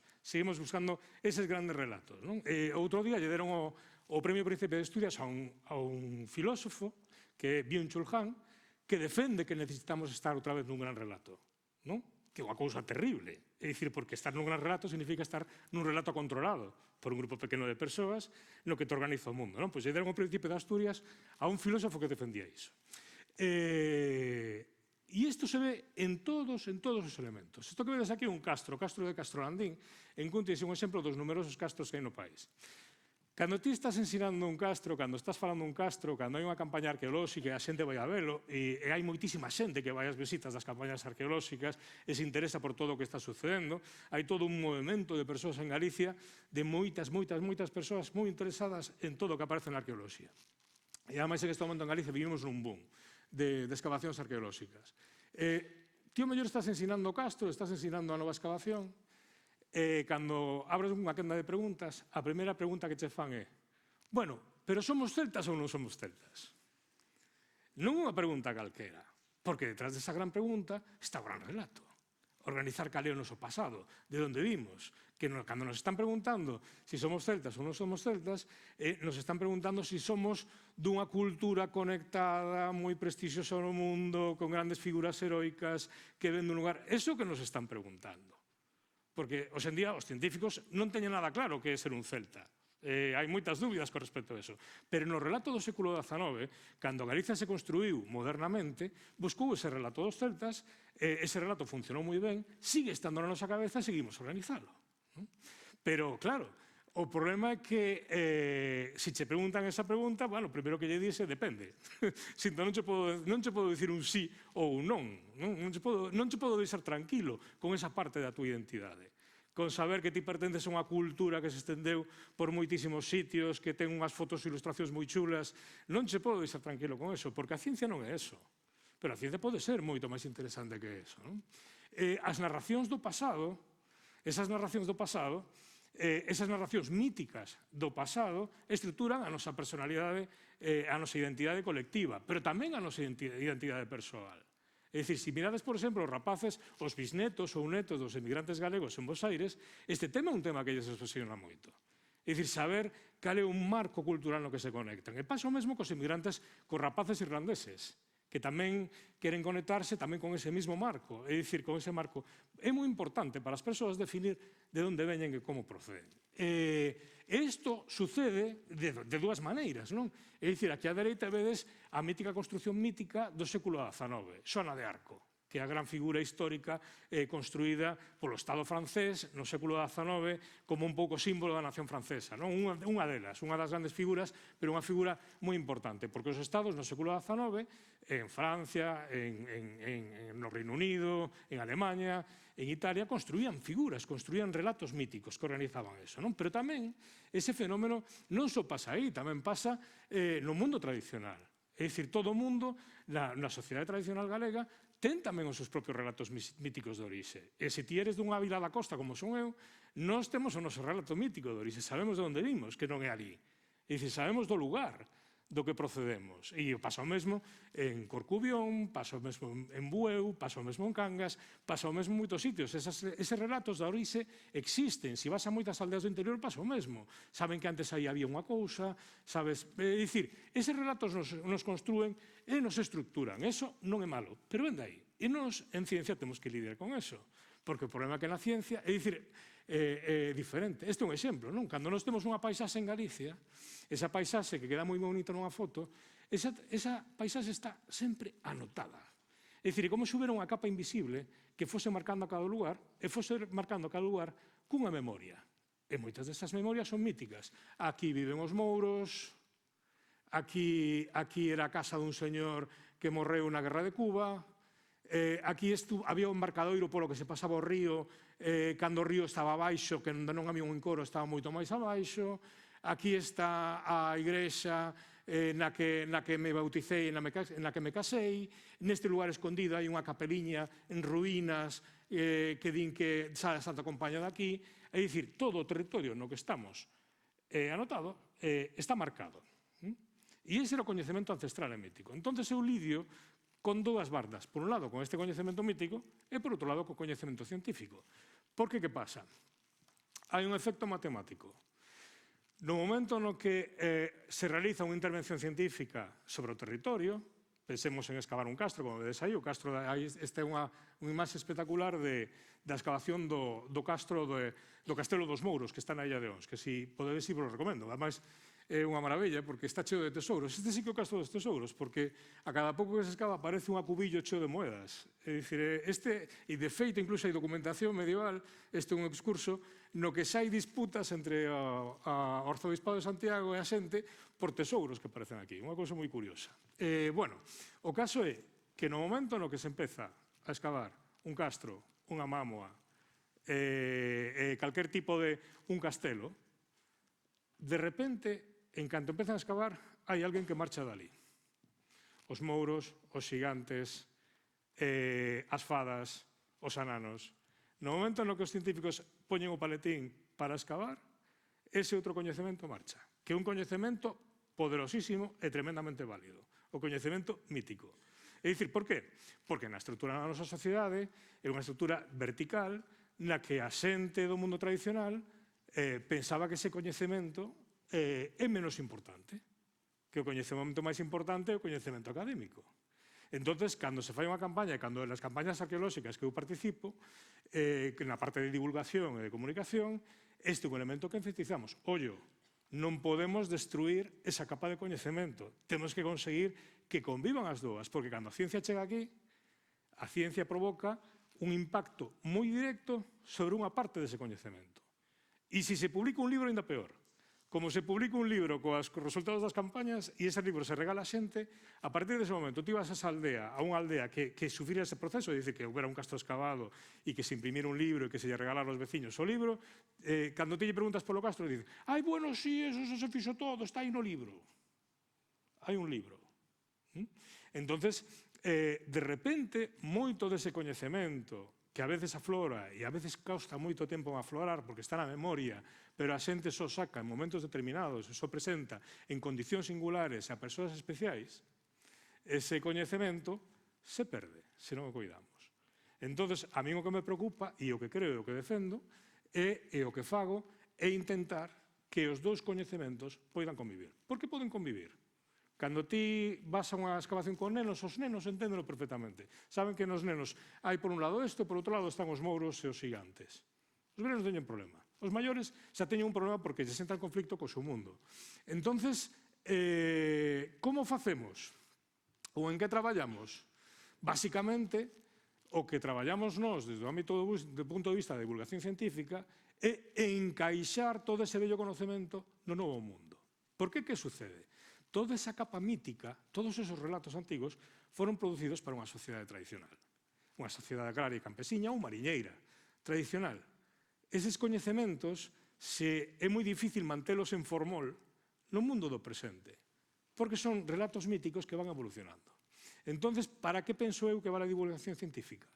Speaker 3: eses grandes relatos. Outro día lle deron o Premio Príncipe de Asturias a un filósofo, que é Byung-Chul Han, que defende que necesitamos estar outra vez nun gran relato. Que é unha cousa terrible. É dicir, porque estar nun gran relato significa estar nun relato controlado por un grupo pequeno de persoas no que te organiza o mundo. Pois lle deron o Príncipe de Asturias a un filósofo que defendía iso. E isto se ve en todos os elementos. Isto que vedes aquí é un castro, o castro de Castrolandín, en Cuntis é un exemplo dos numerosos castros que hai no país. Cando ti estás ensinando un castro, cando estás falando un castro, cando hai unha campaña arqueolóxica e a xente vai a velo, e hai moitísima xente que vai ás visitas das campañas arqueolóxicas e se interesa por todo o que está sucedendo, hai todo un movimento de persoas en Galicia, de moitas persoas moi interesadas en todo o que aparece na arqueoloxía. E ademais, en este momento en Galicia vivimos nun boom de excavacións arqueolóxicas. Ti o mellor estás ensinando o Castro, estás ensinando a nova excavación, e cando abres unha quenda de preguntas, a primeira pregunta que che fan é: bueno, pero somos celtas ou non somos celtas? Non unha pregunta calquera, porque detrás desa gran pregunta está o gran relato. Organizar cal é o noso pasado, de onde vimos, que cando nos están preguntando se somos celtas ou non somos celtas, nos están preguntando se somos dunha cultura conectada, moi prestixiosa no mundo, con grandes figuras heroicas que ven dun lugar. Eso que nos están preguntando. Porque, hoxe en día, os científicos non teñen nada claro que é ser un celta. Hai moitas dúbidas con respecto a eso. Pero no relato do século XIX, cando Galicia se construiu modernamente, buscou ese relato dos celtas, ese relato funcionou moi ben, sigue estando na nosa cabeza e seguimos organizalo. Pero, claro, o problema é que se che preguntan esa pregunta, bueno, o primeiro que lle dice depende. Sinto, non che podo dicir un sí ou un non. Non che podo deixar tranquilo con esa parte da túa identidade. Con saber que ti pertences a unha cultura que se estendeu por moitísimos sitios, que ten unhas fotos e ilustracións moi chulas, non che podo deixar tranquilo con eso, porque a ciencia non é eso. Pero a ciencia pode ser moito máis interesante que eso. As narracións do pasado, esas narracións míticas do pasado, estruturan a nosa personalidade, a nosa identidade colectiva, pero tamén a nosa identidade persoal. É dicir, se mirades, por exemplo, os rapaces, os bisnetos ou netos dos emigrantes galegos en Bos Aires, este tema é un tema que lles obsesiona moito. É dicir, saber cal é un marco cultural no que se conectan. E pasa o mesmo cos emigrantes, cos rapaces irlandeses, que tamén queren conectarse tamén con ese mismo marco. É dicir, con ese marco. É moi importante para as persoas definir de onde veñen e como proceden. Isto sucede de dúas maneiras, non? É dicir, aquí á dereita vedes a mítica construción mítica do século XIX, Xoana de Arco, que é a gran figura histórica construída polo Estado francés no século XIX como un pouco símbolo da nación francesa. Unha delas, unha das grandes figuras, pero unha figura moi importante, porque os estados no século XIX, en Francia, no Reino Unido, en Alemanha, en Italia, construían figuras, construían relatos míticos que organizaban eso. Pero tamén ese fenómeno non só pasa aí, tamén pasa no mundo tradicional. É dicir, todo o mundo, na sociedade tradicional galega, ten tamén os seus propios relatos míticos de orixe. E se ti eres dunha vila da costa, como son eu, nós temos o noso relato mítico de orixe, sabemos de onde vimos, que non é ali. É dicir, sabemos do lugar do que procedemos. E pasa o mesmo en Corcubión, pasa o mesmo en Bueu, pasa o mesmo en Cangas, pasa o mesmo en moitos sitios. Eses relatos da orixe existen. Se vas a moitas aldeas do interior, pasa o mesmo. Saben que antes aí había unha cousa, sabes? É dicir, eses relatos nos construen e nos estructuran. Eso non é malo, pero ven de aí. E nos, en ciencia, temos que lidiar con eso. Porque o problema é que na ciencia, é dicir, é diferente. Este é un exemplo, non? Cando nós temos unha paisaxe en Galicia, esa paisaxe que queda moi bonita nunha foto, esa paisaxe está sempre anotada. É dicir, como se houbera unha capa invisible que fose marcando a cada lugar, e fose marcando a cada lugar cunha memoria. E moitas desas memorias son míticas. Aquí viven os mouros, aquí era a casa dun señor que morreu na Guerra de Cuba, aquí había un embarcadoiro polo que se pasaba o río, cando o río estaba abaixo, que non había un encoro, estaba moito máis abaixo. Aquí está a igrexa na que me bauticei e na que me casei. Neste lugar escondido hai unha capeliña en ruínas que din que a Santa Compaña daqui. É dicir, todo o territorio no que estamos anotado está marcado. E ese era o coñecemento ancestral e mítico. Entón, eu lidio con dúas bardas. Por un lado, con este coñecemento mítico e, por outro lado, co coñecemento científico. Porque, que pasa? Hai un efecto matemático. No momento no que se realiza unha intervención científica sobre o territorio, pensemos en excavar un castro, como vedes aí, o castro, esta é unha imaxe espectacular da excavación do castro do Castelo dos Mouros, que está na Illa de Ons, que se podedes ir, vos recomendo. Ademais, é unha maravilla, porque está cheo de tesouros. Este sí que é o castro dos tesouros, porque a cada pouco que se excava aparece un acubillo cheo de moedas. É dicir, e de feito, incluso hai documentación medieval, este é un excurso, no que xa hai disputas entre o Arzobispado de Santiago e a xente por tesouros que aparecen aquí. Unha cousa moi curiosa. Bueno, o caso é que no momento no que se empeza a excavar un castro, unha mámoa, calquer tipo de un castelo, de repente, en canto empezan a excavar, hai alguén que marcha dali. Os mouros, os xigantes, as fadas, os ananos. No momento no que os científicos poñen o paletín para excavar, ese outro coñecemento marcha, que é un coñecemento poderosísimo e tremendamente válido, o coñecemento mítico. É dicir, por qué? Porque na estrutura da nosa sociedade é unha estrutura vertical na que a xente do mundo tradicional pensaba que ese coñecemento é menos importante, que o coñecemento máis importante é o coñecemento académico. Entonces, cando se fai unha campaña, e cando nas campañas arqueolóxicas que eu participo, na parte de divulgación e de comunicación, este é un elemento que enfatizamos. Ollo, non podemos destruir esa capa de coñecemento. Temos que conseguir que convivan as dúas, porque cando a ciencia chega aquí, a ciencia provoca un impacto moi directo sobre unha parte dese coñecemento. E se se publica un libro, ainda peor. Como se publica un libro cos resultados das campañas e ese libro se regala a xente, a partir dese momento ti vas a esa aldea, a unha aldea que sufrira ese proceso, dice que houbera un castro excavado e que se imprimira un libro e que se lle regalara aos veciños o libro, cando ti lle preguntas polo castro, dice, ai, bueno, sí, eso se fixo todo, está aí no libro. Hai un libro. Entonces, de repente, moito dese coñecemento que a veces aflora e a veces costa moito tempo en aflorar porque está na memoria, pero a xente só saca en momentos determinados, só presenta en condicións singulares a persoas especiais, ese coñecemento se perde se non o cuidamos. Entón, a mí o que me preocupa e o que creo e o que defendo e o que fago é intentar que os dous coñecementos poidan convivir. Por que poden convivir? Cando ti vas a unha excavación con nenos, os nenos enténdelo perfectamente. Saben que nos nenos hai por un lado isto, por outro lado están os mouros e os xigantes. Os nenos teñen problema. Os maiores xa teñen un problema porque se senta en conflicto co seu mundo. Entonces, como facemos? Ou en que traballamos? Básicamente, o que traballamos nós desde o ámbito do punto de vista da divulgación científica é encaixar todo ese vello conocemento no novo mundo. Por que que sucede? Toda esa capa mítica, todos esos relatos antigos, foron producidos para unha sociedade tradicional. Unha sociedade agraria e campesiña ou mariñeira tradicional. Eses coñecementos, se é moi difícil mantelos en formol no mundo do presente, porque son relatos míticos que van evolucionando. Entonces, para que penso eu que vale a divulgación científica?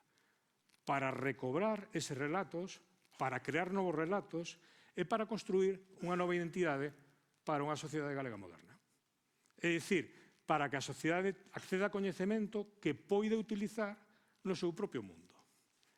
Speaker 3: Para recobrar eses relatos, para crear novos relatos e para construir unha nova identidade para unha sociedade galega moderna. É dicir, para que a sociedade acceda a coñecemento que poida utilizar no seu propio mundo.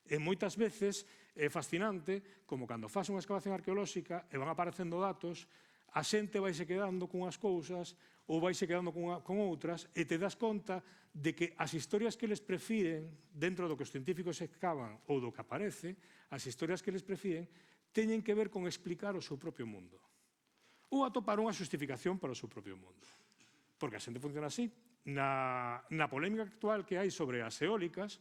Speaker 3: E moitas veces é fascinante como cando faz unha excavación arqueolóxica e van aparecendo datos, a xente vaise quedando cunhas cousas ou vaise quedando con outras e te das conta de que as historias que les prefiren dentro do que os científicos excavan ou do que aparece, as historias que les prefiren teñen que ver con explicar o seu propio mundo ou atopar unha justificación para o seu propio mundo. Porque a xente funciona así. Na polémica actual que hai sobre as eólicas,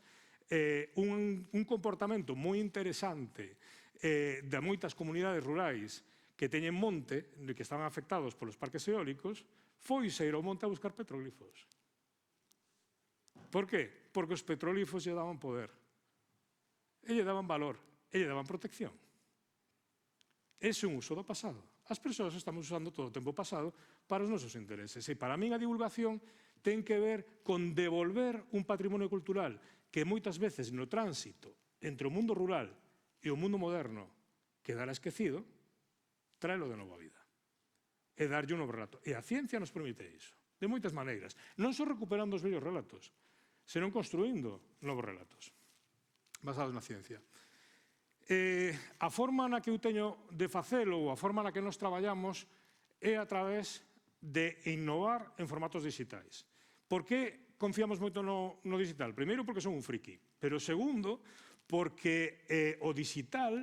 Speaker 3: un comportamento moi interesante de moitas comunidades rurais que teñen monte, que estaban afectados polos parques eólicos, foi ir ao monte a buscar petróglifos. Por qué? Porque os petróglifos lle daban poder, e lle daban valor, e lle daban protección. Ese é un uso do pasado. As persoas estamos usando todo o tempo pasado para os nosos intereses. E para min a divulgación ten que ver con devolver un patrimonio cultural que moitas veces no tránsito entre o mundo rural e o mundo moderno quedara esquecido, traelo de novo a vida e darlle un novo relato. E a ciencia nos permite iso, de moitas maneiras. Non só recuperando os vellos relatos, senón construindo novos relatos basados na ciencia. A forma na que eu teño de facelo ou a forma na que nos traballamos é a través de innovar en formatos digitais. Por que confiamos moito no digital? Primeiro, porque son un friki, pero segundo, porque o digital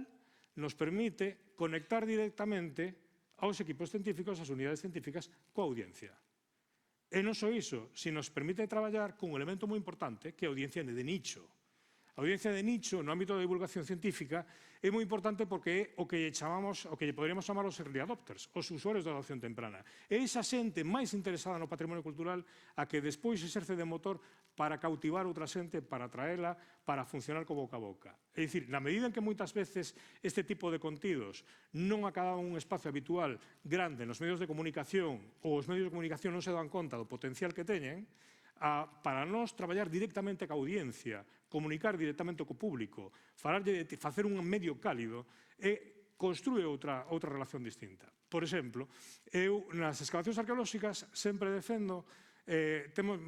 Speaker 3: nos permite conectar directamente aos equipos científicos, ás unidades científicas, coa audiencia. E non só iso, se nos permite traballar con un elemento moi importante que é a audiencia de nicho. A audiencia de nicho no ámbito da divulgación científica é moi importante porque é o que lle poderíamos chamar os early adopters, os usuarios da adopción temprana. É esa xente máis interesada no patrimonio cultural a que despois exerce de motor para cautivar outra xente, para atraela, para funcionar co boca a boca. É dicir, na medida en que moitas veces este tipo de contidos non acaban un espacio habitual grande nos medios de comunicación ou os medios de comunicación non se dan conta do potencial que teñen, para nós traballar directamente ca audiencia, comunicar directamente co público, facer un medio cálido, construe outra relación distinta. Por exemplo, eu nas excavacións arqueolóxicas sempre defendo,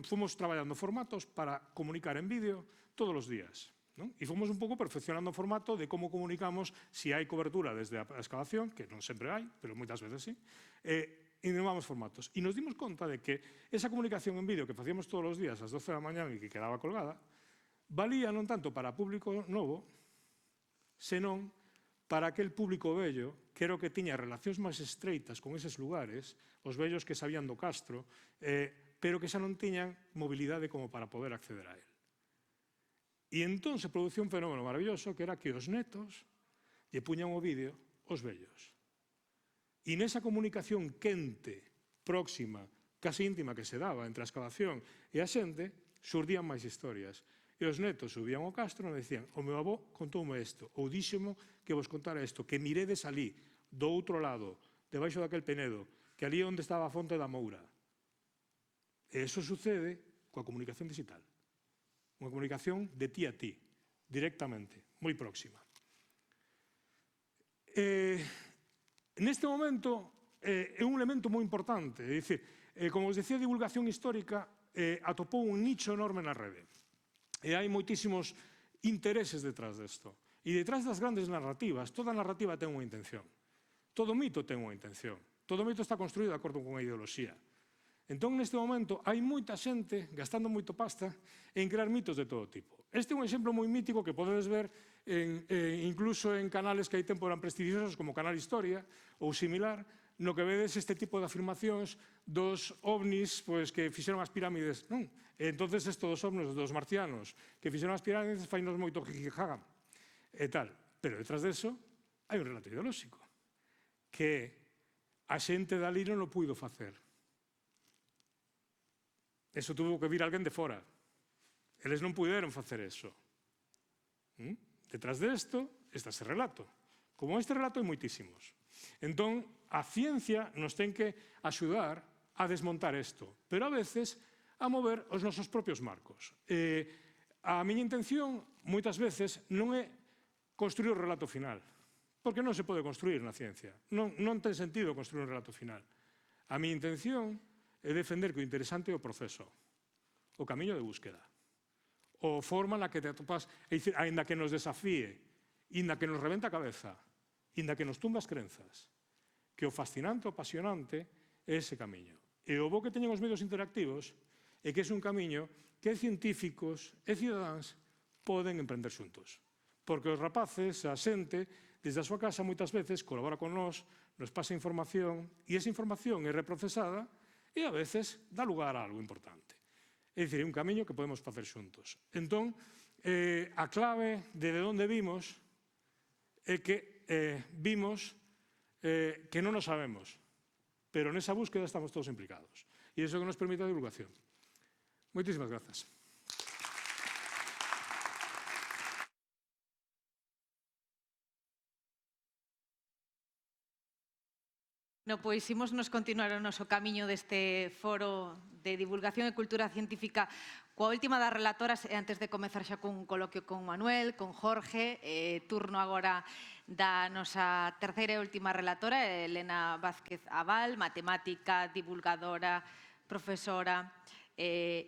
Speaker 3: fomos traballando formatos para comunicar en vídeo todos os días. E fomos un pouco perfeccionando o formato de como comunicamos se hai cobertura desde a excavación, que non sempre hai, pero moitas veces sí, e innovamos formatos. E nos dimos conta de que esa comunicación en vídeo que facíamos todos os días ás 12 da mañá e que quedaba colgada, valía non tanto para público novo, senón para aquel público vello, que era o que tiña relacións máis estreitas con eses lugares, os vellos que sabían do castro, pero que xa non tiñan mobilidade como para poder acceder a él. E entón se produciu un fenómeno maravilloso que era que os netos lle puñan o vídeo aos vellos. E nesa comunicación quente, próxima, casi íntima que se daba entre a excavación e a xente, xurdían máis historias. E os netos subían ao castro e dicían: o meu avó contoume isto, ou díxemo que vos contara isto, que miredes ali, do outro lado, debaixo daquel penedo, que ali onde estaba a fonte da Moura. E iso sucede coa comunicación digital. Unha comunicación de ti a ti, directamente, moi próxima. Neste momento é un elemento moi importante, é dicir, como vos decía, a divulgación histórica atopou un nicho enorme na rede. E hai moitísimos intereses detrás desto. E detrás das grandes narrativas, toda narrativa ten unha intención. Todo mito ten unha intención. Todo mito está construído de acordo con unha ideoloxía. Entón, neste momento, hai moita xente gastando moito pasta en crear mitos de todo tipo. Este é un exemplo moi mítico que podedes ver incluso en canales que hai tempo eran prestigiosos como Canal Historia ou similar, no que vedes este tipo de afirmacións dos ovnis que fixeron as pirámides. Non? E entonces isto dos ovnis, dos marcianos, que fixeron as pirámides, fainos moito jijijaga e tal. Pero detrás deso hai un relato ideolóxico, que a xente dali non o puido facer. Eso tuvo que vir alguén de fora. Eles non puderon facer eso. Detrás desto está ese relato. Como este relato hai moitísimos. Entón, a ciencia nos ten que axudar a desmontar isto, pero a veces a mover os nosos propios marcos. A miña intención, moitas veces, non é construir o relato final, porque non se pode construir na ciencia. Non ten sentido construir un relato final. A miña intención é defender que o interesante é o proceso, o camiño de búsqueda, o forma na que te atopas, é dicir, aínda que nos desafíe, aínda que nos rebenta a cabeza, aínda que nos tumba as crenzas, que o fascinante, o apasionante é ese camiño. E o bo que teñen os medios interactivos é que é un camiño que científicos e cidadáns poden emprender xuntos. Porque os rapaces, a xente, desde a súa casa moitas veces colabora con nós, nos pasa información e esa información é reprocesada e a veces dá lugar a algo importante. É dicir, é un camiño que podemos facer xuntos. Entón, a clave de onde vimos é que vimos que non nos sabemos, pero nesa búsqueda estamos todos implicados. E iso que nos permite a divulgación. Moitísimas grazas.
Speaker 1: Pois imos continuar o noso camiño deste foro de divulgación e cultura científica coa última das relatoras e antes de comezar xa cun coloquio con Manuel, con Jorge, turno agora da nosa terceira e última relatora, Elena Vázquez Abal, matemática, divulgadora, profesora,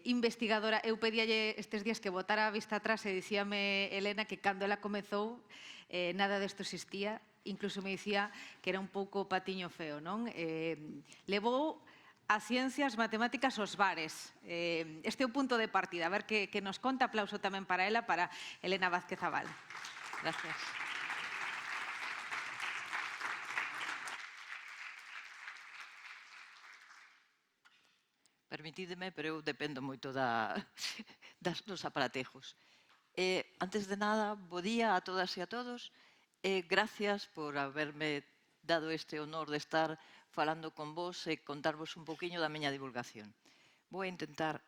Speaker 1: investigadora. Eu pedíalle estes días que botara a vista atrás e dicíame Elena que cando ela comezou nada desto existía. Incluso me dicía que era un pouco patiño feo, non? Levou a ciencias matemáticas aos bares. Este é o punto de partida. A ver que nos conta. Aplauso tamén para ela, para Elena Vázquez Abal. Gracias.
Speaker 4: Permitidme, pero eu dependo moito dos aparatejos. Antes de nada, bo día a todas e a todos. Gracias por haberme dado este honor de estar falando con vos e contarvos un poquinho da miña divulgación. Vou a intentar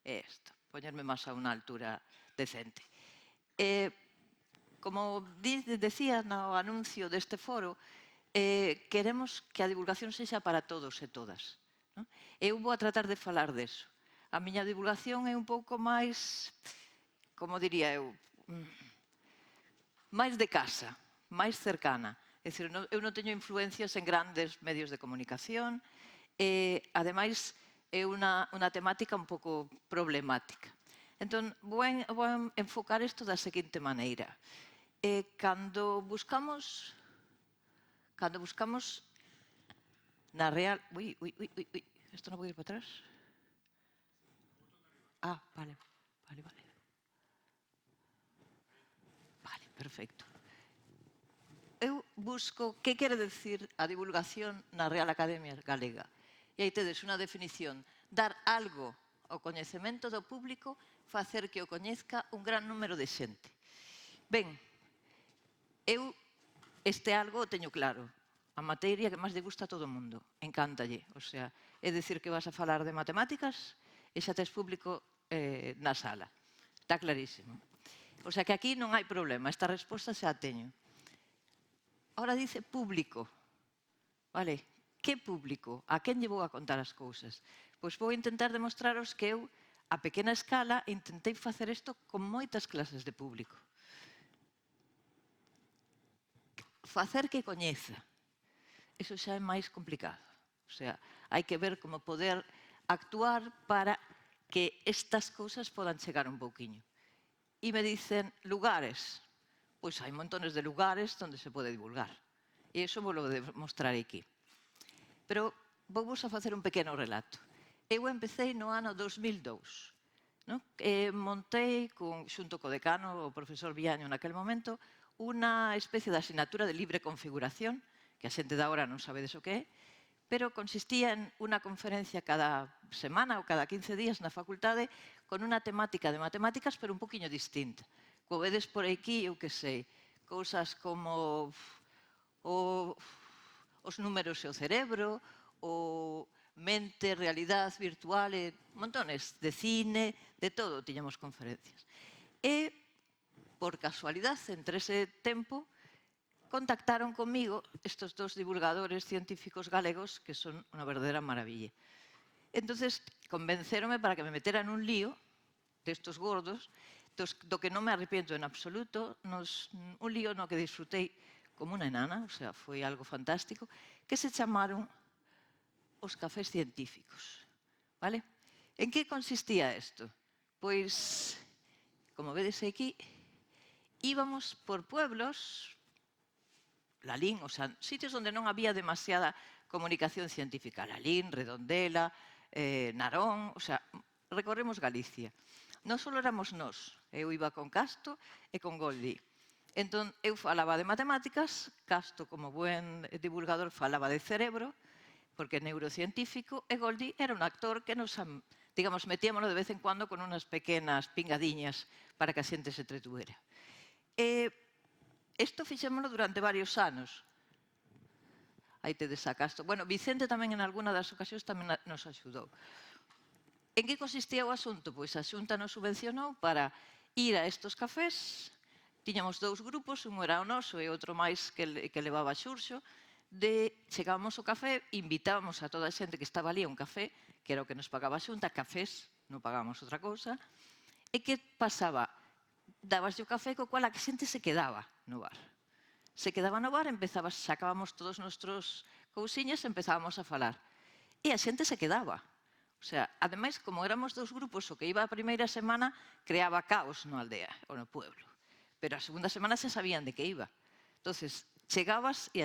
Speaker 4: é isto, poñerme máis a unha altura decente. Como decía no anuncio deste foro, queremos que a divulgación sexa para todos e todas. Non? Eu vou a tratar de falar deso. A miña divulgación é un pouco máis, como diría eu, máis de casa, máis cercana. É dicir, eu non teño influencias en grandes medios de comunicación, e, ademais, é unha temática un pouco problemática. Entón, vou enfocar isto da seguinte maneira. Cando buscamos na real... Ui, isto non pode ir para atrás? Vale. Vale, perfecto. Eu busco que quere decir a divulgación na Real Academia Galega. E aí tedes unha definición: dar algo ao coñecemento do público, facer que o coñezca un gran número de xente. Ben, eu este algo o teño claro. A materia que máis lle gusta a todo o mundo. Encántalle. O sea, é dicir que vas a falar de matemáticas e xa tes público na sala. Está clarísimo. O sea que aquí non hai problema. Esta resposta xa a teño. Ahora dice público. Vale, que público? A quen lle vou a contar as cousas? Pois vou intentar demostraros que eu, a pequena escala, intentei facer isto con moitas clases de público. Facer que coñeza. Iso xa é máis complicado. O sea, hai que ver como poder actuar para que estas cousas podan chegar un pouquiño. E me dicen lugares. Pois hai montones de lugares onde se pode divulgar. E iso vou demostrar aquí. Pero vou-vos a facer un pequeno relato. Eu empecé no ano 2002. Montei, xunto co decano, o profesor Viaño, naquel momento, unha especie de asignatura de libre configuración, que a xente da hora non sabedes o que é, pero consistía en unha conferencia cada semana ou cada 15 días na facultade con unha temática de matemáticas, pero un poquinho distinta. Como vedes por aquí, eu que sei, cousas como os números e o cerebro, o mente, realidade virtual, montones de cine, de todo, tiñamos conferencias. E, por casualidade, entre ese tempo, contactaron comigo estes dos divulgadores científicos galegos que son unha verdadeira maravilla. Entonces, convencéronme para que me metera nun lío destos gordos, do que non me arrepiento en absoluto, un lío no que disfrutei como unha enana, o sea, foi algo fantástico, que se chamaron os cafés científicos. Vale? En que consistía isto? Pois, como vedes aquí, íbamos por pueblos, Lalín, o sea, sitios onde non había demasiada comunicación científica. Lalín, Redondela, Narón, o sea, recorremos Galicia. Non só éramos nós, eu iba con Casto e con Goldi. Entón, eu falaba de matemáticas, Casto, como buen divulgador, falaba de cerebro, porque é neurocientífico, e Goldi era un actor que nos, digamos, metíamoslo de vez en cuando con unas pequenas pingadiñas para que a xente se entretuera. Isto fixémoslo durante varios anos. Aí tedes a Casto. Bueno, Vicente tamén en alguna das ocasións tamén nos axudou. En que consistía o asunto? Pois a Xunta nos subvencionou para ir a estos cafés. Tiñamos dous grupos, un era o noso e outro máis que levaba Xurxo. Chegábamos ao café, invitábamos a toda a xente que estaba ali a un café, que era o que nos pagaba a Xunta, cafés, non pagábamos outra cousa. E que pasaba? Dabas o café co cual a xente se quedaba no bar. Se quedaba no bar, sacábamos todos os nostros cousiñas e empezábamos a falar. E a xente se quedaba. O sea, ademais, como éramos dous grupos, o que iba a primeira semana creaba caos na aldea ou no pueblo. Pero a segunda semana xa sabían de que iba. Entonces, chegabas e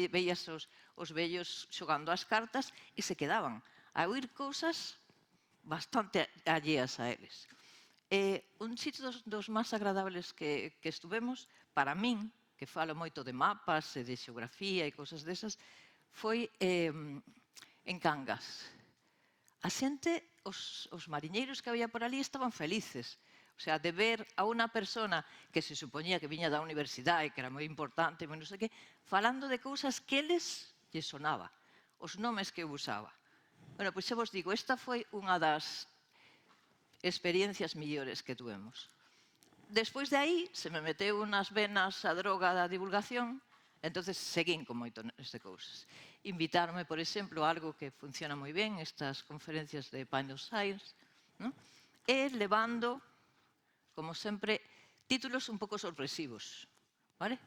Speaker 4: veías os vellos xogando as cartas e se quedaban a oír cousas bastante alleas a eles. Un sitio dos máis agradables que estuvemos, para min, que falo moito de mapas e de xeografía e cousas desas, foi en Cangas. A xente, os mariñeiros que había por ali estaban felices. O sea, de ver a unha persona que se supoñía que viña da universidade, que era moi importante, non sei que, falando de cousas que eles lle sonaba, os nomes que eu usaba. Bueno, pois xa vos digo, esta foi unha das experiencias millores que tuvemos. Despois de aí, se me meteu nas venas a droga da divulgación, entonces seguín con moito de cousas. Invitarme, por exemplo, a algo que funciona moi ben, estas conferencias de Panel Science, ¿no? E levando, como sempre, títulos un pouco sorpresivos, vale?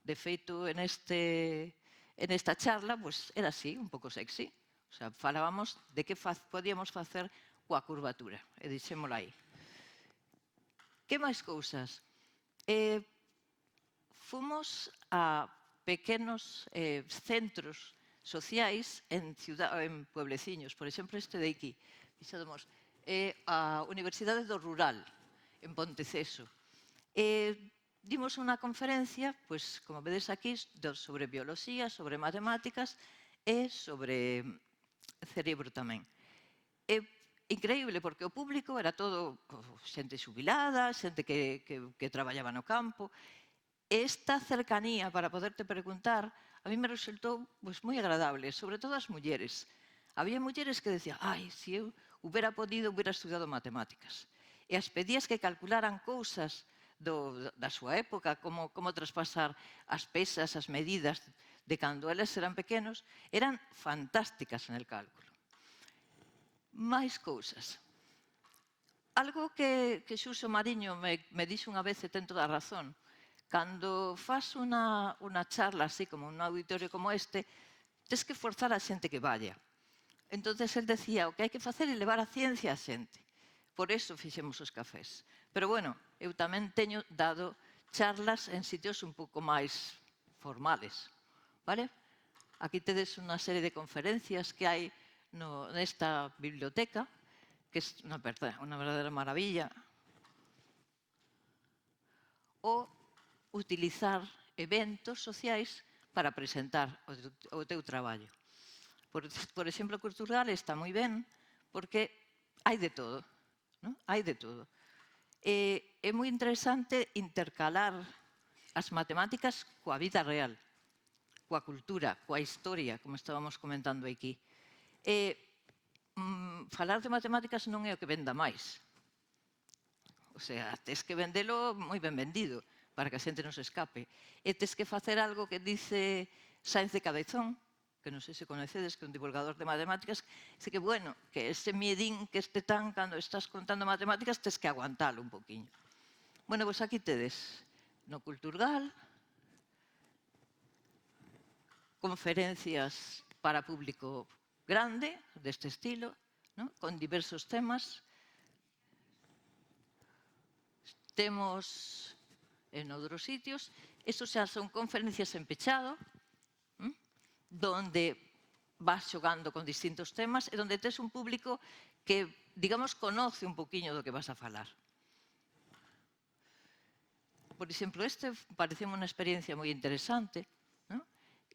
Speaker 4: De feito, en esta charla, pues, era así, un pouco sexy. O sea, falábamos de que podíamos facer coa curvatura, e dixémolo aí. Que máis cousas? Fomos a pequenos centros sociais en puebleciños. Por exemplo, este de aquí. Fixamos a Universidade do Rural, en Ponteceso. Dimos unha conferencia, pois, como vedes aquí, sobre bioloxía, sobre matemáticas e sobre cerebro tamén. Increíble, porque o público era todo xente xubilada, xente que traballaba no campo. Esta cercanía para poderte preguntar, a mí me resultou moi agradable, sobre todo as mulleres. Había mulleres que decían, se eu hubiera podido, hubiera estudiado matemáticas. E as pedías que calcularan cousas da súa época, como traspasar as pesas, as medidas de cando eles eran pequenos, eran fantásticas en el cálculo. Máis cousas. Algo que Xuxo Mariño me dixo unha vez, e ten toda a razón, cando faz unha charla así, como un auditorio como este, tens que forzar a xente que vaya. Entón, el decía, o que hai que facer é levar a ciencia a xente. Por eso fixemos os cafés. Pero, bueno, eu tamén teño dado charlas en sitios un pouco máis formales. Vale? Aquí tedes unha serie de conferencias que hai nesta biblioteca, que é unha verdadera maravilla. O utilizar eventos sociais para presentar o teu traballo. Por exemplo, cultural está moi ben, porque hai de todo. Hai de todo. É moi interesante intercalar as matemáticas coa vida real, coa cultura, coa historia, como estábamos comentando aquí. Falar de matemáticas non é o que venda máis. O sea, tes que vendelo moi ben vendido, para que a xente non se escape. E tes que facer algo que dice Sáenz de Cabezón, que non sei se conocedes, que é un divulgador de matemáticas, dice que, bueno, que ese miedín que este tan, cando estás contando matemáticas, tes que aguantalo un poquinho. Bueno, pois aquí tedes, no Culturgal, conferencias para público grande, deste estilo, con diversos temas. Temos en outros sitios, estos xa son conferencias en pechado, donde vas xogando con distintos temas e donde tes un público que, digamos, conoce un poquinho do que vas a falar. Por exemplo, este pareceu unha experiencia moi interesante,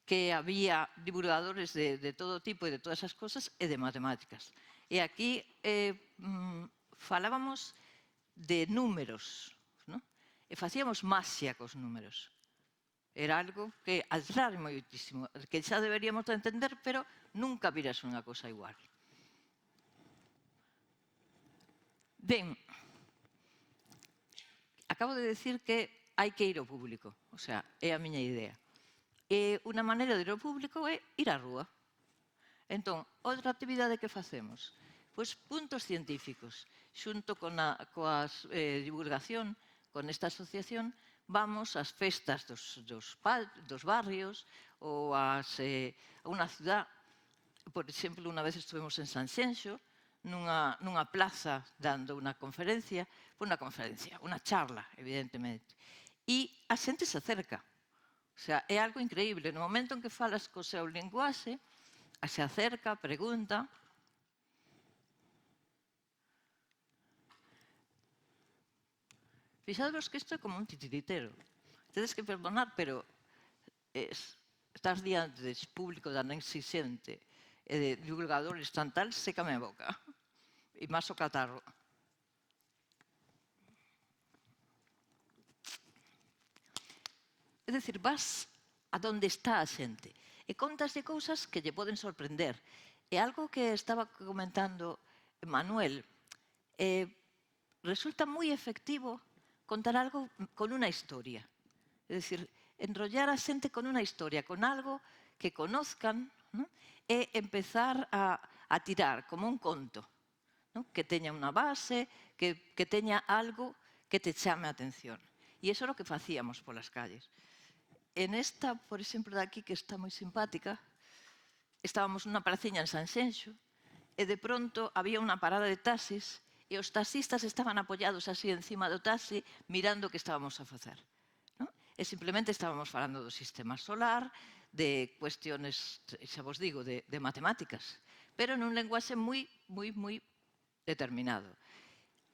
Speaker 4: que había divulgadores de todo tipo e de todas as cosas e de matemáticas. E aquí falábamos de números, e facíamos maxia cos números. Era algo que atrae moitísimo, que xa deberíamos de entender, pero nunca viras unha cosa igual. Ben, acabo de decir que hai que ir ao público, o sea, é a miña idea. E unha maneira de ir ao público é ir á rúa. Entón, outra actividade que facemos? Pois puntos científicos. Xunto coa divulgación, con esta asociación, vamos ás festas dos barrios ou a unha ciudad. Por exemplo, unha vez estuvemos en Sanxenxo, nunha plaza dando unha conferencia, unha charla, evidentemente. E a xente se acerca. O sea, é algo increíble. No momento en que falas co seu linguaxe, se acerca, pregunta. Fixados que isto é como un titiritero. Tedes que perdonar, pero estás diante de público tan exixente e de divulgadores tan tal, sécame a boca. E máis o catarro. É dicir, vas a donde está a xente e contaslle cousas que lle poden sorprender. E algo que estaba comentando Manuel, resulta muy efectivo contar algo con una historia. Es decir, enrollar a xente con unha historia, con algo que conozcan, ¿no? E empezar a tirar como un conto, ¿no? Que teña unha base, que teña algo que te chame a atención. E iso é o que facíamos polas calles. En esta, por exemplo, de aquí, que está moi simpática, estábamos nunha praciña en Sanxenxo e de pronto había unha parada de taxis e os taxistas estaban apoyados así encima do taxi mirando o que estábamos a facer. E simplemente estábamos falando do sistema solar, de cuestiones, xa vos digo, de matemáticas, pero nun lenguaxe moi determinado.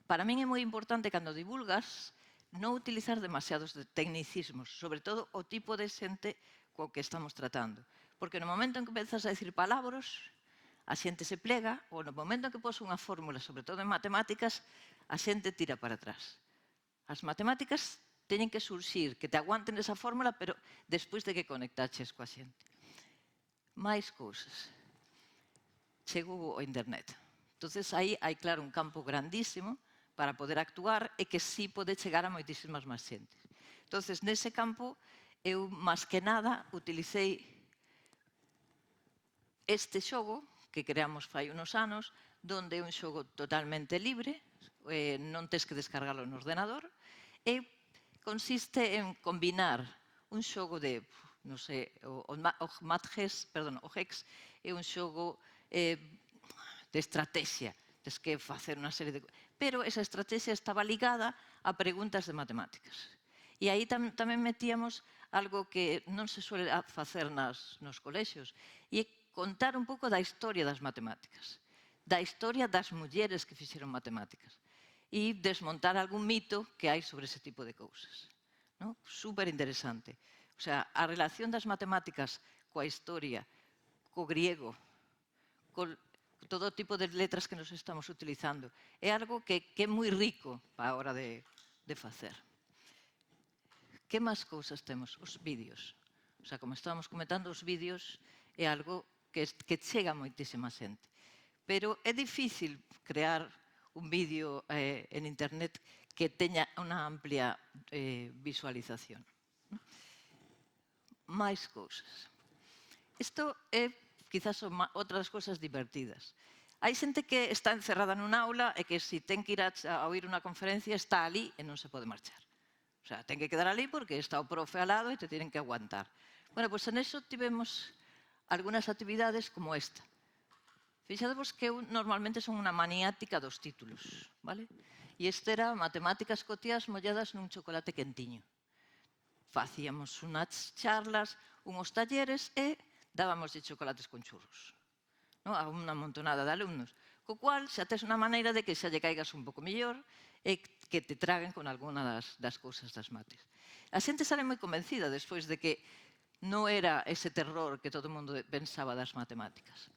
Speaker 4: Para min é moi importante, cando divulgas, non utilizar demasiados tecnicismos, sobre todo o tipo de xente co que estamos tratando. Porque no momento en que empezas a decir palabras, a xente se plega, ou no momento en que pos unha fórmula, sobre todo en matemáticas, a xente tira para atrás. As matemáticas teñen que surxir, que te aguanten esa fórmula, pero despois de que conectaches coa xente. Mais cousas. Chegou o internet. Entonces, aí hai, claro, un campo grandísimo para poder actuar e que sí pode chegar a moitísimas máis xentes. Entonces, nese campo, eu, máis que nada, utilicei este xogo que creamos fai unos anos, donde é un xogo totalmente libre, non tes que descargalo no ordenador, e consiste en combinar un xogo de, non sei, o Hex é un xogo de estrategia, tes que facer unha serie de... Pero esa estrategia estaba ligada a preguntas de matemáticas. E aí tamén metíamos algo que non se suele facer nos colexios, e é contar un pouco da historia das matemáticas, da historia das mulleres que fixeron matemáticas, e desmontar algún mito que hai sobre ese tipo de cousas. Súper interesante. O sea, a relación das matemáticas coa historia, co griego, con todo tipo de letras que nos estamos utilizando, é algo que é moi rico a hora de facer. Que máis cousas temos? Os vídeos. O sea, como estábamos comentando, os vídeos é algo que chega a moitísima xente. Pero é difícil crear un vídeo en internet que teña unha amplia visualización. Máis cousas. Isto é, quizás, outras cousas divertidas. Hai xente que está encerrada nunha aula e que se ten que ir a oír unha conferencia está ali e non se pode marchar. O sea, ten que quedar ali porque está o profe al lado e te tienen que aguantar. Bueno, pois en eso tivemos algunas actividades como esta. Fixadevos que eu normalmente son unha maniática dos títulos, vale? E este era Matemáticas cotiás molladas nun chocolate quentiño. Facíamos unhas charlas, unhos talleres e dábamos de chocolates con churros, a unha montonada de alumnos, co cual xa tes unha maneira de que xa lle caigas un pouco mellor e que te traguen con alguna das cousas das mates. A xente sale moi convencida despois de que non era ese terror que todo o mundo pensaba das matemáticas.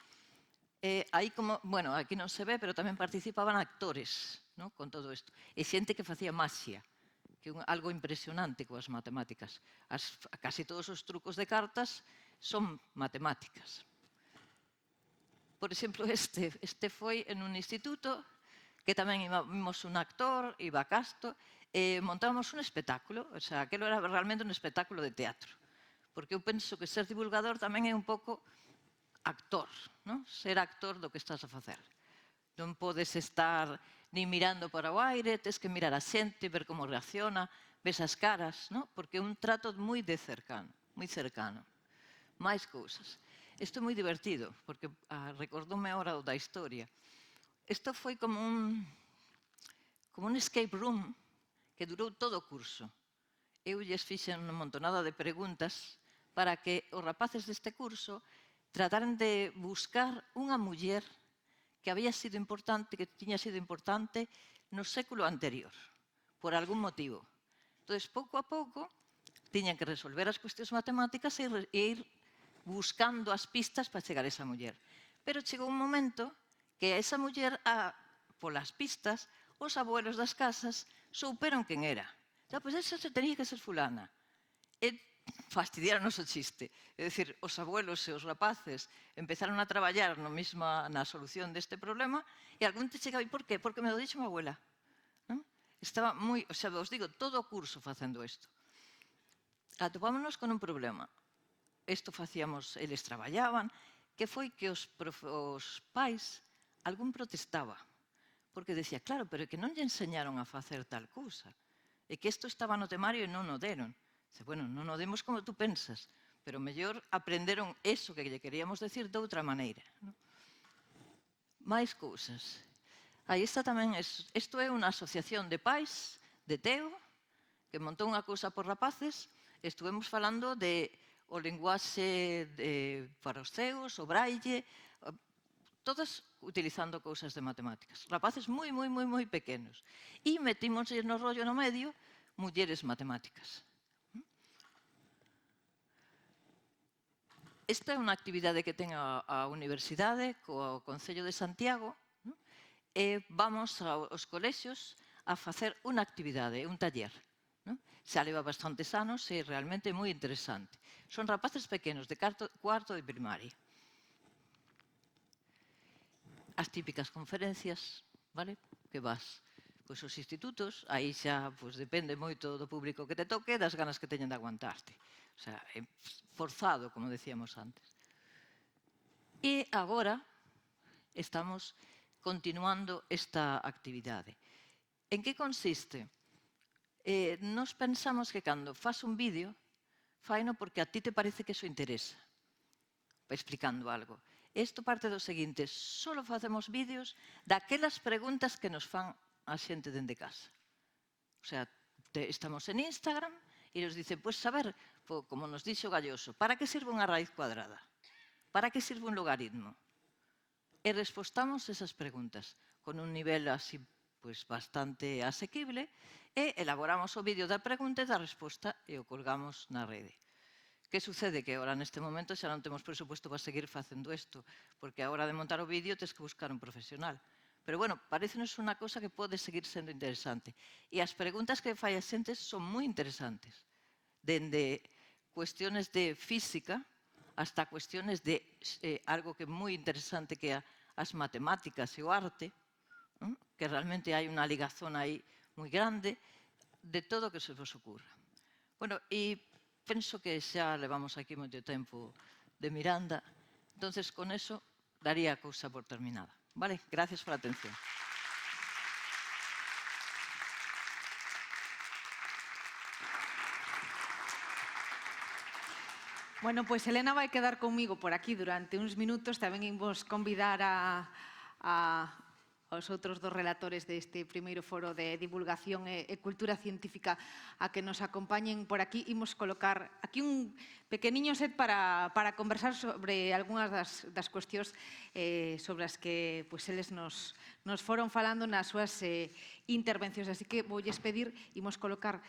Speaker 4: Aí como, bueno, aquí non se ve, pero tamén participaban actores con todo isto. E xente que facía maxia, que é algo impresionante coas matemáticas. Casi todos os trucos de cartas son matemáticas. Por exemplo, este foi en un instituto que tamén íbamos un actor, iba Casto, e montábamos un espectáculo. O sea, aquilo era realmente un espectáculo de teatro. Porque eu penso que ser divulgador tamén é un pouco actor, ser actor do que estás a facer. Non podes estar ni mirando para o aire, tens que mirar a xente, ver como reacciona, ves as caras, porque é un trato moi cercano, moi cercano. Mais cousas. Isto é moi divertido, porque recordoume agora da historia. Isto foi como un escape room que durou todo o curso. Eu lles fixen unha montonada de preguntas para que os rapaces deste curso trataran de buscar unha muller que había sido importante, que tiña sido importante no século anterior, por algún motivo. Entón, pouco a pouco, tiñan que resolver as cuestións matemáticas e ir buscando as pistas para chegar a esa muller. Pero chegou un momento que a esa muller, polas pistas, os abuelos das casas souperon quen era. Pois esa tenía que ser fulana. E fastidiáronos o chiste. É dicir, os abuelos e os rapaces empezaron a traballar na solución deste problema e algún te chegaba, e por qué? Porque me lo dixo a abuela. Non? Estaba moi, o sea, vos digo, todo o curso facendo isto. Atopámonos con un problema. Isto facíamos, eles traballaban, que foi que os pais, algún protestaba, porque decía, claro, pero é que non lle enseñaron a facer tal cousa, e que isto estaba no temario e non o deron. Dice, bueno, non o demos como tú pensas, pero mellor aprenderon eso que lle queríamos decir de outra maneira. Mais cousas. Aí está tamén, isto é unha asociación de pais de Teo, que montou unha cousa por rapaces, estuvemos falando de o linguaxe para os cegos, o braille, todas utilizando cousas de matemáticas. Rapaces moi pequenos. E metimos no rollo no medio mulleres matemáticas. Esta é unha actividade que ten a Universidade co Concello de Santiago, e vamos aos colexios a facer unha actividade, un taller. Xa leva bastantes anos e realmente moi interesante. Son rapaces pequenos de cuarto de primaria. As típicas conferencias, vale? Que vas pois os institutos, aí xa depende moito do público que te toque e das ganas que teñen de aguantarte. O sea, é forzado, como decíamos antes. E agora estamos continuando esta actividade. En que consiste? Nos pensamos que cando faz un vídeo, faino porque a ti te parece que eso interesa, explicando algo. Isto parte do seguinte, só facemos vídeos daquelas preguntas que nos fan a xente dende casa. O sea, estamos en Instagram e nos dicen, pues saber, como nos dixo Galloso, para que sirve unha raíz cuadrada? Para que sirve un logaritmo? E respostamos esas preguntas con un nivel así bastante asequible e elaboramos o vídeo da pregunta e da resposta e o colgamos na rede. Que sucede? Que agora neste momento xa non temos presupuesto para seguir facendo isto, porque a hora de montar o vídeo tens que buscar un profesional. Pero, bueno, parecenos unha cosa que pode seguir sendo interesante. E as preguntas que fai a xente son moi interesantes. Dende cuestiones de física hasta cuestiones de algo que é moi interesante que é as matemáticas e o arte, que realmente hai unha ligazón aí moi grande de todo o que se vos ocurra. Bueno, e penso que xa levamos aquí moito tempo de Miranda, entonces con eso daría a cousa por terminada. Vale, gracias por a atención.
Speaker 1: Bueno, pois Elena vai quedar comigo por aquí durante uns minutos. Tamén imos convidar aos outros dos relatores deste primeiro foro de divulgación e cultura científica a que nos acompañen por aquí. Imos colocar aquí un pequeniño set para conversar sobre algunhas das cuestións sobre as que eles nos foron falando nas súas intervencións. Así que voulles pedir, imos colocar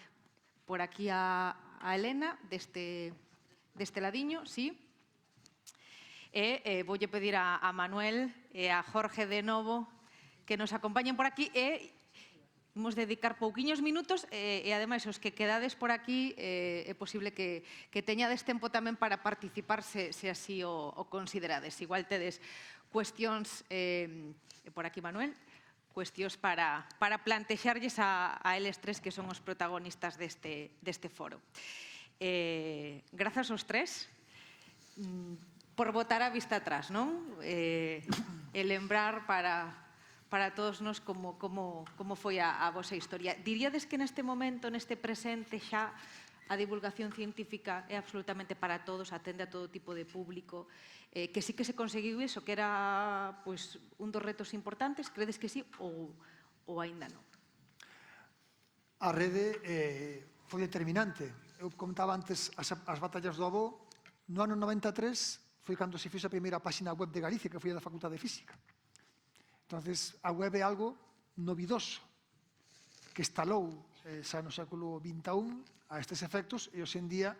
Speaker 1: por aquí a Elena deste ladiño, sí. E voulle pedir a Manuel e a Jorge de novo que nos acompañen por aquí e imos dedicar pouquiños minutos e ademais os que quedades por aquí é posible que teñades tempo tamén para participar se así o considerades. Igual tedes cuestións, por aquí Manuel, cuestións para plantexarlles a eles tres que son os protagonistas deste foro. Grazas aos tres por botar a vista atrás, non? E lembrar para todos nós como foi a vosa historia. Diríades que neste momento, neste presente xa, a divulgación científica é absolutamente para todos, atende a todo tipo de público, que sí que se conseguiu iso, que era un dos retos importantes, credes que sí ou aínda non?
Speaker 2: A rede foi determinante. Eu comentaba antes as batallas do Abo. No ano 93 foi cando se fixo a primeira páxina web de Galicia, que foi a da Facultade de Física. Entonces, a web é algo novidoso, que estalou xa no século XXI a estes efectos, e hoxe en día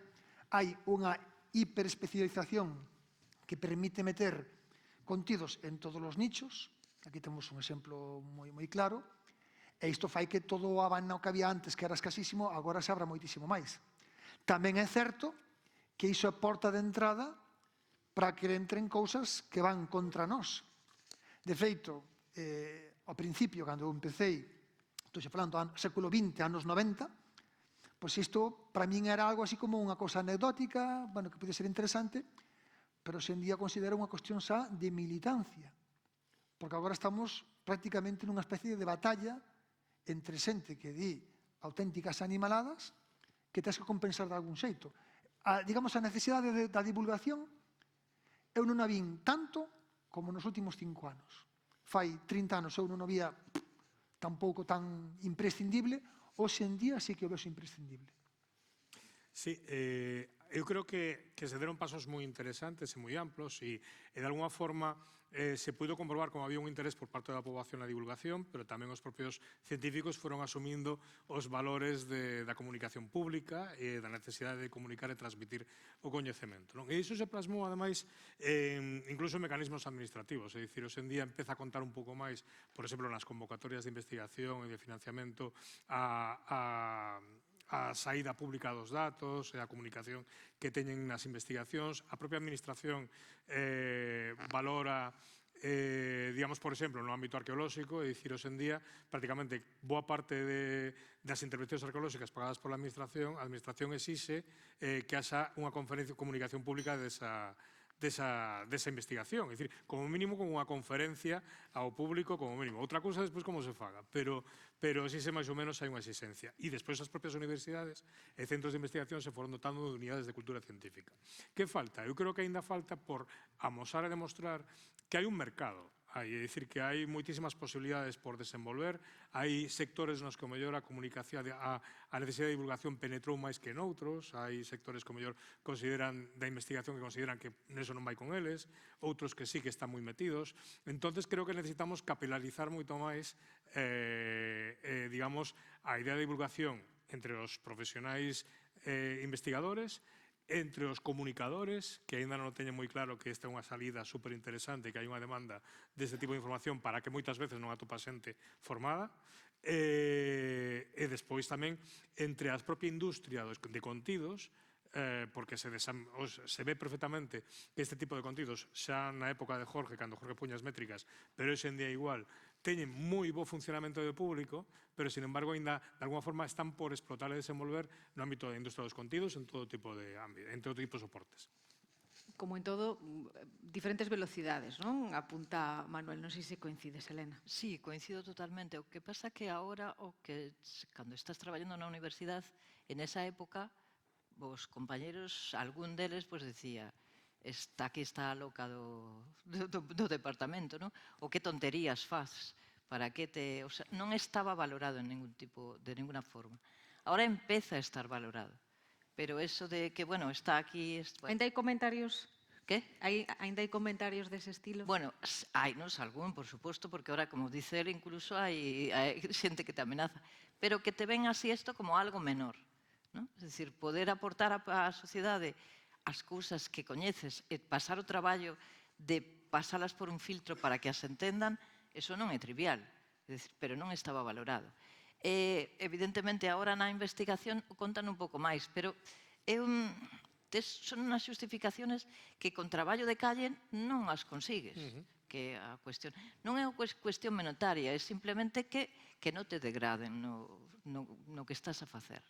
Speaker 2: hai unha hiperespecialización que permite meter contidos en todos os nichos. Aquí temos un exemplo moi claro, e isto fai que todo o abano que había antes, que era escasísimo, agora se abra moitísimo máis. Tamén é certo que iso é porta de entrada para que entren cousas que van contra nós. De feito, ao principio, cando eu empecé, estou xa falando do século XX, anos 90, pois isto para min era algo así como unha cousa anecdótica, bueno, que pode ser interesante, pero hoxe en día considero unha cuestión xa de militancia, porque agora estamos prácticamente nunha especie de batalla entre xente que di auténticas animaladas que tens que compensar de algún xeito. Digamos, a necesidade da divulgación eu non a vin tanto como nos últimos 5 anos. Fai 30 anos eu non a vía tampouco tan imprescindible, hoxe en día sí que o vexo imprescindible.
Speaker 3: Sí, eu creo que se deron pasos moi interesantes e moi amplos e de alguna forma se puido comprobar como había un interés por parte da poboación na divulgación, pero tamén os propios científicos foron asumindo os valores da comunicación pública e da necesidade de comunicar e transmitir o coñecemento. E iso se plasmou, ademais, incluso en mecanismos administrativos, é dicir, hoxe en día empeza a contar un pouco máis, por exemplo, nas convocatorias de investigación e de financiamento a saída pública dos datos e a comunicación que teñen nas investigacións. A propia administración valora, digamos, por exemplo, no ámbito arqueolóxico, é dicir, hoxe en día, prácticamente, boa parte das intervencións arqueolóxicas pagadas pola administración, a administración exixe que haxa unha conferencia de comunicación pública desa investigación, é dicir, como mínimo con unha conferencia ao público, como mínimo. Outra cousa despois como se faga, pero existe máis ou menos hai unha exigencia. E despois as propias universidades e centros de investigación se foron dotando de unidades de cultura científica. Que falta? Eu creo que aínda falta por amosar e demostrar que hai un mercado. É dicir, que hai moitísimas posibilidades por desenvolver, hai sectores nos que o mellor a comunicación, a necesidade de divulgación penetrou máis que noutros, hai sectores que o mellor consideran da investigación que consideran que neso non vai con eles, outros que sí que están moi metidos. Entonces creo que necesitamos capilarizar moito máis, digamos, a idea de divulgación entre os profesionais investigadores, entre os comunicadores, que aínda non teñen moi claro que esta é unha salida superinteresante, que hai unha demanda deste tipo de información para que moitas veces non atopa xente formada, e despois tamén entre a propia industria de contidos, porque se ve perfectamente que este tipo de contidos xa na época de Jorge, cando Jorge puña as métricas, pero hoxe en día igual, teñen moi bo funcionamento do público, pero, sin embargo, ainda, de alguna forma, están por explotar e desenvolver no ámbito da industria dos contidos en todo tipo de ámbito, en todo tipo de soportes.
Speaker 1: Como en todo, diferentes velocidades, non? Apunta Manuel, non sei se coincides, Elena.
Speaker 4: Sí, coincido totalmente. O que pasa que agora, cando estás traballando na universidade, en esa época, os compañeros, algún deles, pues decía, aquí está a loca do departamento, non? O que tonterías faz, para que te... O sea, non estaba valorado en ningún tipo, de ninguna forma. Ahora empeza a estar valorado. Pero eso de que, bueno, está aquí...
Speaker 1: Ainda hai comentarios?
Speaker 4: ¿Qué?
Speaker 1: Ainda hai comentarios dese estilo?
Speaker 4: Bueno, hainos algún, por suposto, porque ahora, como dice él, incluso hai xente que te amenaza. Pero que te ven así esto como algo menor, ¿no? Es decir, poder aportar á sociedade as cousas que coñeces e pasar o traballo de pasalas por un filtro para que as entendan, eso non é trivial, pero non estaba valorado. Evidentemente, agora na investigación contan un pouco máis, pero son unhas justificacións que con traballo de calle non as consigues. Que a cuestión non é unha cuestión monetaria, é simplemente que non te degraden no que estás a facer.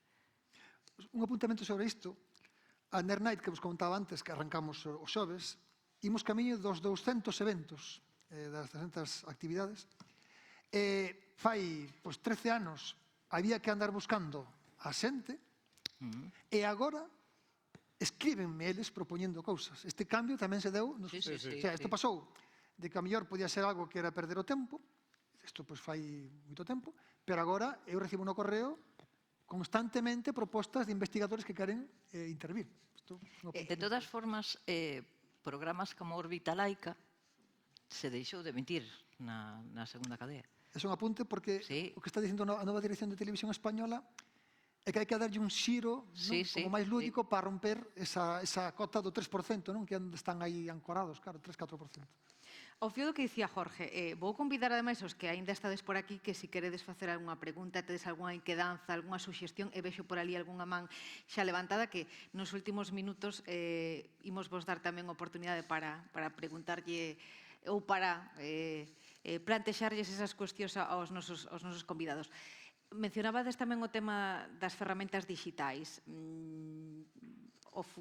Speaker 2: Un apuntamento sobre isto. A Nerd Night, que vos comentaba antes, que arrancamos os xoves, imos camiño dos 200 eventos, das 300 actividades. Fai 13 anos había que andar buscando a xente, e agora escríbenme eles propoñendo cousas. Este cambio tamén se deu... Isto pasou de que a mellor podía ser algo que era perder o tempo, isto fai moito tempo, pero agora eu recibo no correo constantemente propostas de investigadores que queren intervir.
Speaker 4: De todas formas, programas como Órbita Laica se deixou de emitir na segunda cadea.
Speaker 2: É un apunte porque o que está dicindo a nova dirección de Televisión Española é que hai que darlle un xiro como máis lúdico para romper esa cota do 3%, que están aí ancorados, claro, 3-4%.
Speaker 1: Ao fío do que dicía Jorge, vou convidar ademais os que aínda estades por aquí que se queredes facer algunha pregunta, tedes algunha inquedanza, algunha suxestión, e vexo por ali algunha man xa levantada que nos últimos minutos imos vos dar tamén oportunidade para preguntarlle ou para plantexarlles esas cuestións aos nosos convidados. Mencionabades tamén o tema das ferramentas digitais.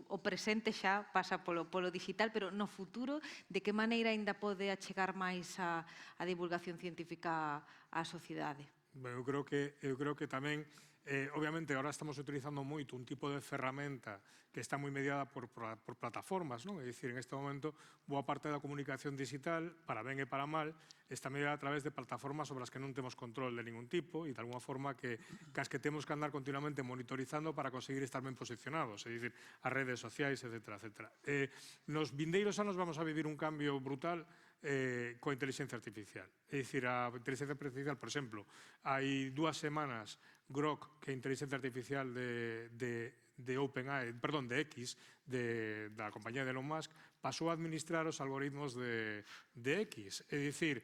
Speaker 1: O presente xa pasa polo digital, pero no futuro, de que maneira ainda pode achegar máis a divulgación científica á sociedade?
Speaker 3: Eu creo que tamén, obviamente, agora estamos utilizando moito un tipo de ferramenta que está moi mediada por plataformas, non? É dicir, en este momento, boa parte da comunicación digital, para ben e para mal, está mediada a través de plataformas sobre as que non temos control de ningún tipo e, de alguna forma, que as que temos que andar continuamente monitorizando para conseguir estar ben posicionados, é dicir, as redes sociais, etc. Nos vindeiros anos vamos a vivir un cambio brutal coa inteligencia artificial. É dicir, a inteligencia artificial, por exemplo, hai 2 semanas, Grok, que é a inteligencia artificial de OpenAI, perdón, de X, da compañía de Elon Musk, pasou a administrar os algoritmos de X. É dicir,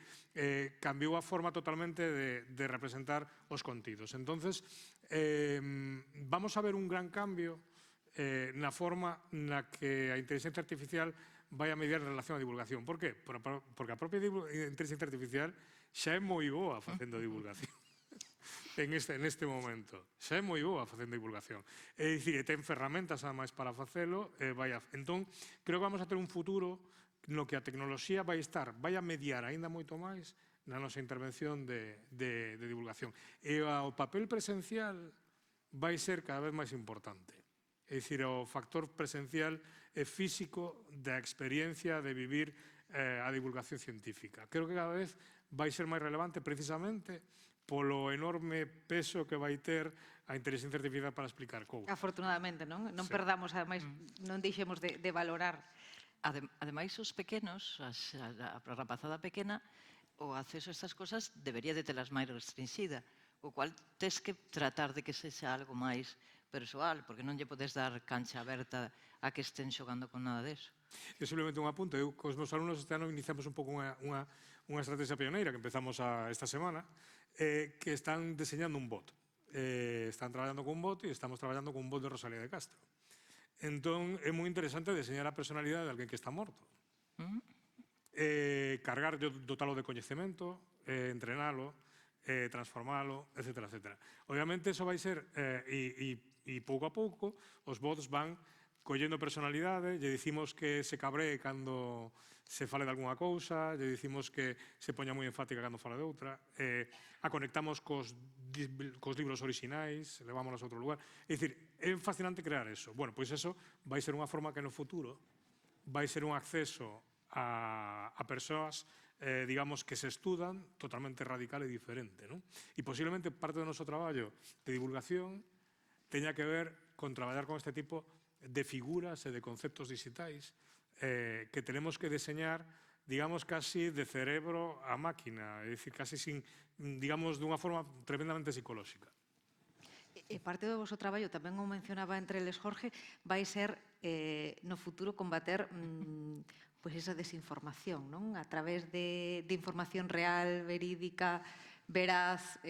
Speaker 3: cambiou a forma totalmente de representar os contidos. Entonces, vamos a ver un gran cambio na forma na que a inteligencia artificial vai a mediar en relación á divulgación. Por qué? Porque a propia inteligencia artificial xa é moi boa facendo divulgación. En este momento. Xa é moi boa facendo divulgación. É dicir, ten ferramentas ademais para facelo. Entón, creo que vamos a ter un futuro no que a tecnoloxía vai a mediar aínda moito máis na nosa intervención de divulgación. E o papel presencial vai ser cada vez máis importante. É dicir, o factor presencial e físico da experiencia de vivir a divulgación científica. Creo que cada vez vai ser máis relevante precisamente polo enorme peso que vai ter a inteligencia artificial para explicar cousas.
Speaker 1: Afortunadamente, non? Non perdamos, ademais, non deixemos de valorar.
Speaker 4: Ademais, os pequenos, a rapazada pequena, o acceso a estas cosas debería de telas máis restringida, o cual tes que tratar de que sexa algo máis persoal, porque non lle podes dar cancha aberta a que estén xogando con nada deso.
Speaker 3: É simplemente un apunte. Eu, cos meus alumnos, este ano iniciamos un pouco unha estrategia pioneira que empezamos esta semana, que están deseñando un bot. Están traballando con un bot e estamos traballando con un bot de Rosalía de Castro. Entón, é moi interesante deseñar a personalidade de alguén que está morto. Cargar, dotalo de coñecemento, entrenalo, transformalo, etc. Obviamente, eso vai ser, e pouco a pouco, os bots van collendo personalidade, lle dicimos que se cabree cando se fale de alguna cousa, lle dicimos que se poña moi enfática cando fala de outra, a conectamos cos libros orixinais, levámonos a outro lugar. É dicir, é fascinante crear eso. Bueno, pois eso vai ser unha forma que no futuro vai ser un acceso a persoas, digamos, que se estudan totalmente radical e diferente, non? E posiblemente parte do noso traballo de divulgación teña que ver con traballar con este tipo de figuras e de conceptos digitais que tenemos que deseñar, digamos, casi de cerebro a máquina, é dicir, casi sin, digamos, dunha forma tremendamente psicolóxica.
Speaker 1: E parte do vosso traballo, tamén o mencionaba entre eles Jorge, vai ser no futuro combater pois esa desinformación, non? A través de información real, verídica, veraz.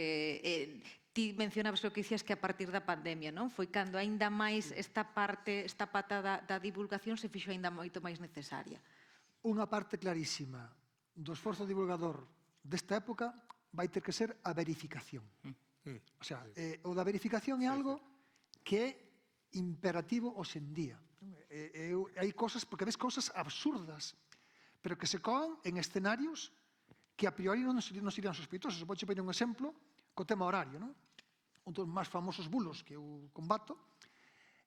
Speaker 1: Ti mencionabas o que dicías que a partir da pandemia, non? Foi cando aínda máis esta pata da divulgación se fixo aínda moito máis necesaria.
Speaker 2: Unha parte clarísima do esforzo divulgador desta época vai ter que ser a verificación. O sea, o da verificación é algo que é imperativo hoxe en día. Hai cosas, porque ves cosas absurdas, pero que se coan en escenarios que a priori non serían sospeitosos. Vou che poñer un exemplo co tema horario, non? Un dos máis famosos bulos que eu combato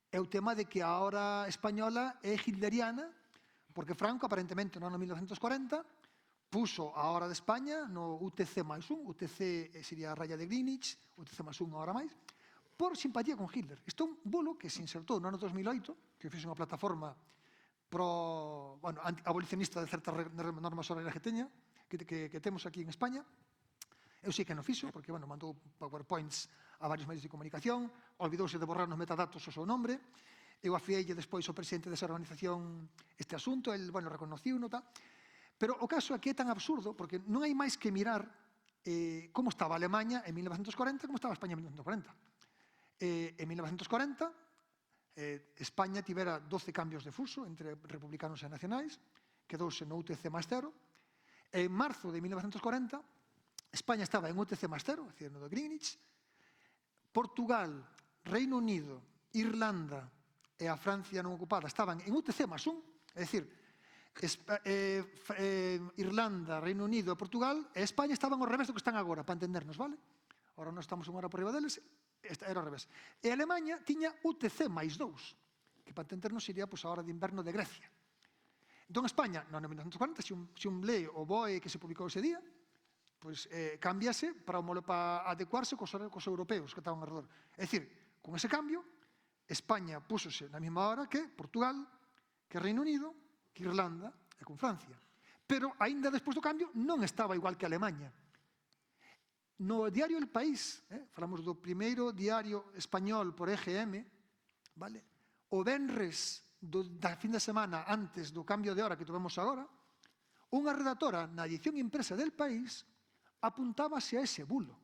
Speaker 2: é o tema de que a hora española é hitleriana porque Franco, aparentemente, no ano 1940, puso a hora de España no UTC máis un, UTC sería a raya de Greenwich, UTC máis un a hora máis, por simpatía con Hitler. Isto é un bulo que se insertou no ano 2008, que fixe unha plataforma abolicionista de certas normas horarias que temos aquí en España. Eu sei que non fixo, porque mandou PowerPoints a varios medios de comunicación, olvidouse de borrar nos metadatos o seu nombre. Eu afiei despois ao presidente desa organización este asunto, el reconociu, Pero o caso é que é tan absurdo, porque non hai máis que mirar como estaba Alemanha en 1940 como estaba España en 1940. En 1940, España tivera 12 cambios de fuso entre republicanos e nacionais, quedouse no UTC más 0. En marzo de 1940, España estaba en UTC más 0, é dicir, no do Greenwich. Portugal, Reino Unido, Irlanda e a Francia non ocupada estaban en UTC más 1, é dicir, Irlanda, Reino Unido e Portugal e España estaban ao revés do que están agora, para entendernos, vale? Ahora non estamos unha hora por riba deles, era ao revés. E Alemanha tiña UTC máis 2, que para entendernos sería a hora de inverno de Grecia. Entón España, non en 1940, se un lee o BOE que se publicou ese día, pois cámbiase para adecuarse cos europeos que estaban alrededor. É dicir, con ese cambio, España púxose na mesma hora que Portugal, que Reino Unido, que Irlanda e con Francia. Pero, aínda despois do cambio, non estaba igual que Alemanha. No diario El País, falamos do primeiro diario español por EGM, vale? O venres da fin de semana antes do cambio de hora que tuvemos agora, unha redactora na edición impresa del País apuntábase a ese bulo.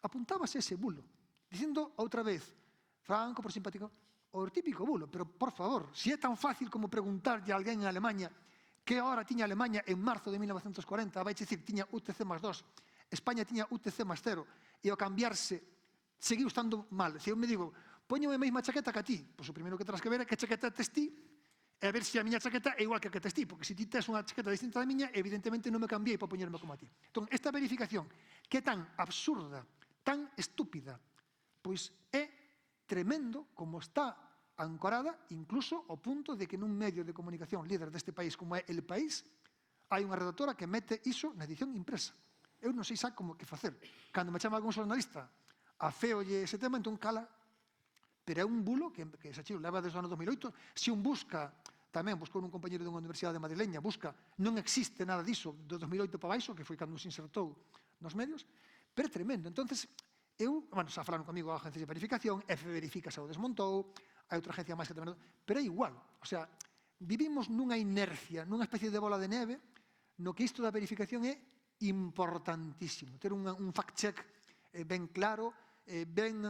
Speaker 2: Apuntábase a ese bulo, dicindo outra vez, franco por simpático, o típico bulo, pero, por favor, se é tan fácil como preguntarlle a alguén en Alemanha que hora tiña Alemanha en marzo de 1940, vai dicir, tiña UTC más 2, España tiña UTC más 0, e ao cambiarse seguiu estando mal. Se eu me digo, poñome a mesma chaqueta que a ti, pois o primeiro que terás que ver é que chaqueta tes ti, e a ver se a miña chaqueta é igual que a que tes ti, porque se ti tes unha chaqueta distinta da miña, evidentemente non me cambiei para poñerme como a ti. Entón, esta verificación, que é tan absurda, tan estúpida, pois é tremendo como está ancorada incluso ao punto de que nun medio de comunicación líder deste país como é El País hai unha redactora que mete iso na edición impresa. Eu non sei xa como que facer. Cando me chama algún xornalista a feolle ese tema, entón cala, pero é un bulo que xa chilo leva desde o ano 2008. Se un busca, tamén buscou un compañero dunha universidade madrileña, busca, non existe nada diso do 2008 para baixo, que foi cando se insertou nos medios, pero é tremendo. Entonces, xa falaron comigo a agencia de verificación, F verifica xa o desmontou, hai outra agencia máis que tamén, pero é igual. O sea, vivimos nunha inercia, nunha especie de bola de neve, no que isto da verificación é importantísimo. Ter un fact-check ben claro, ben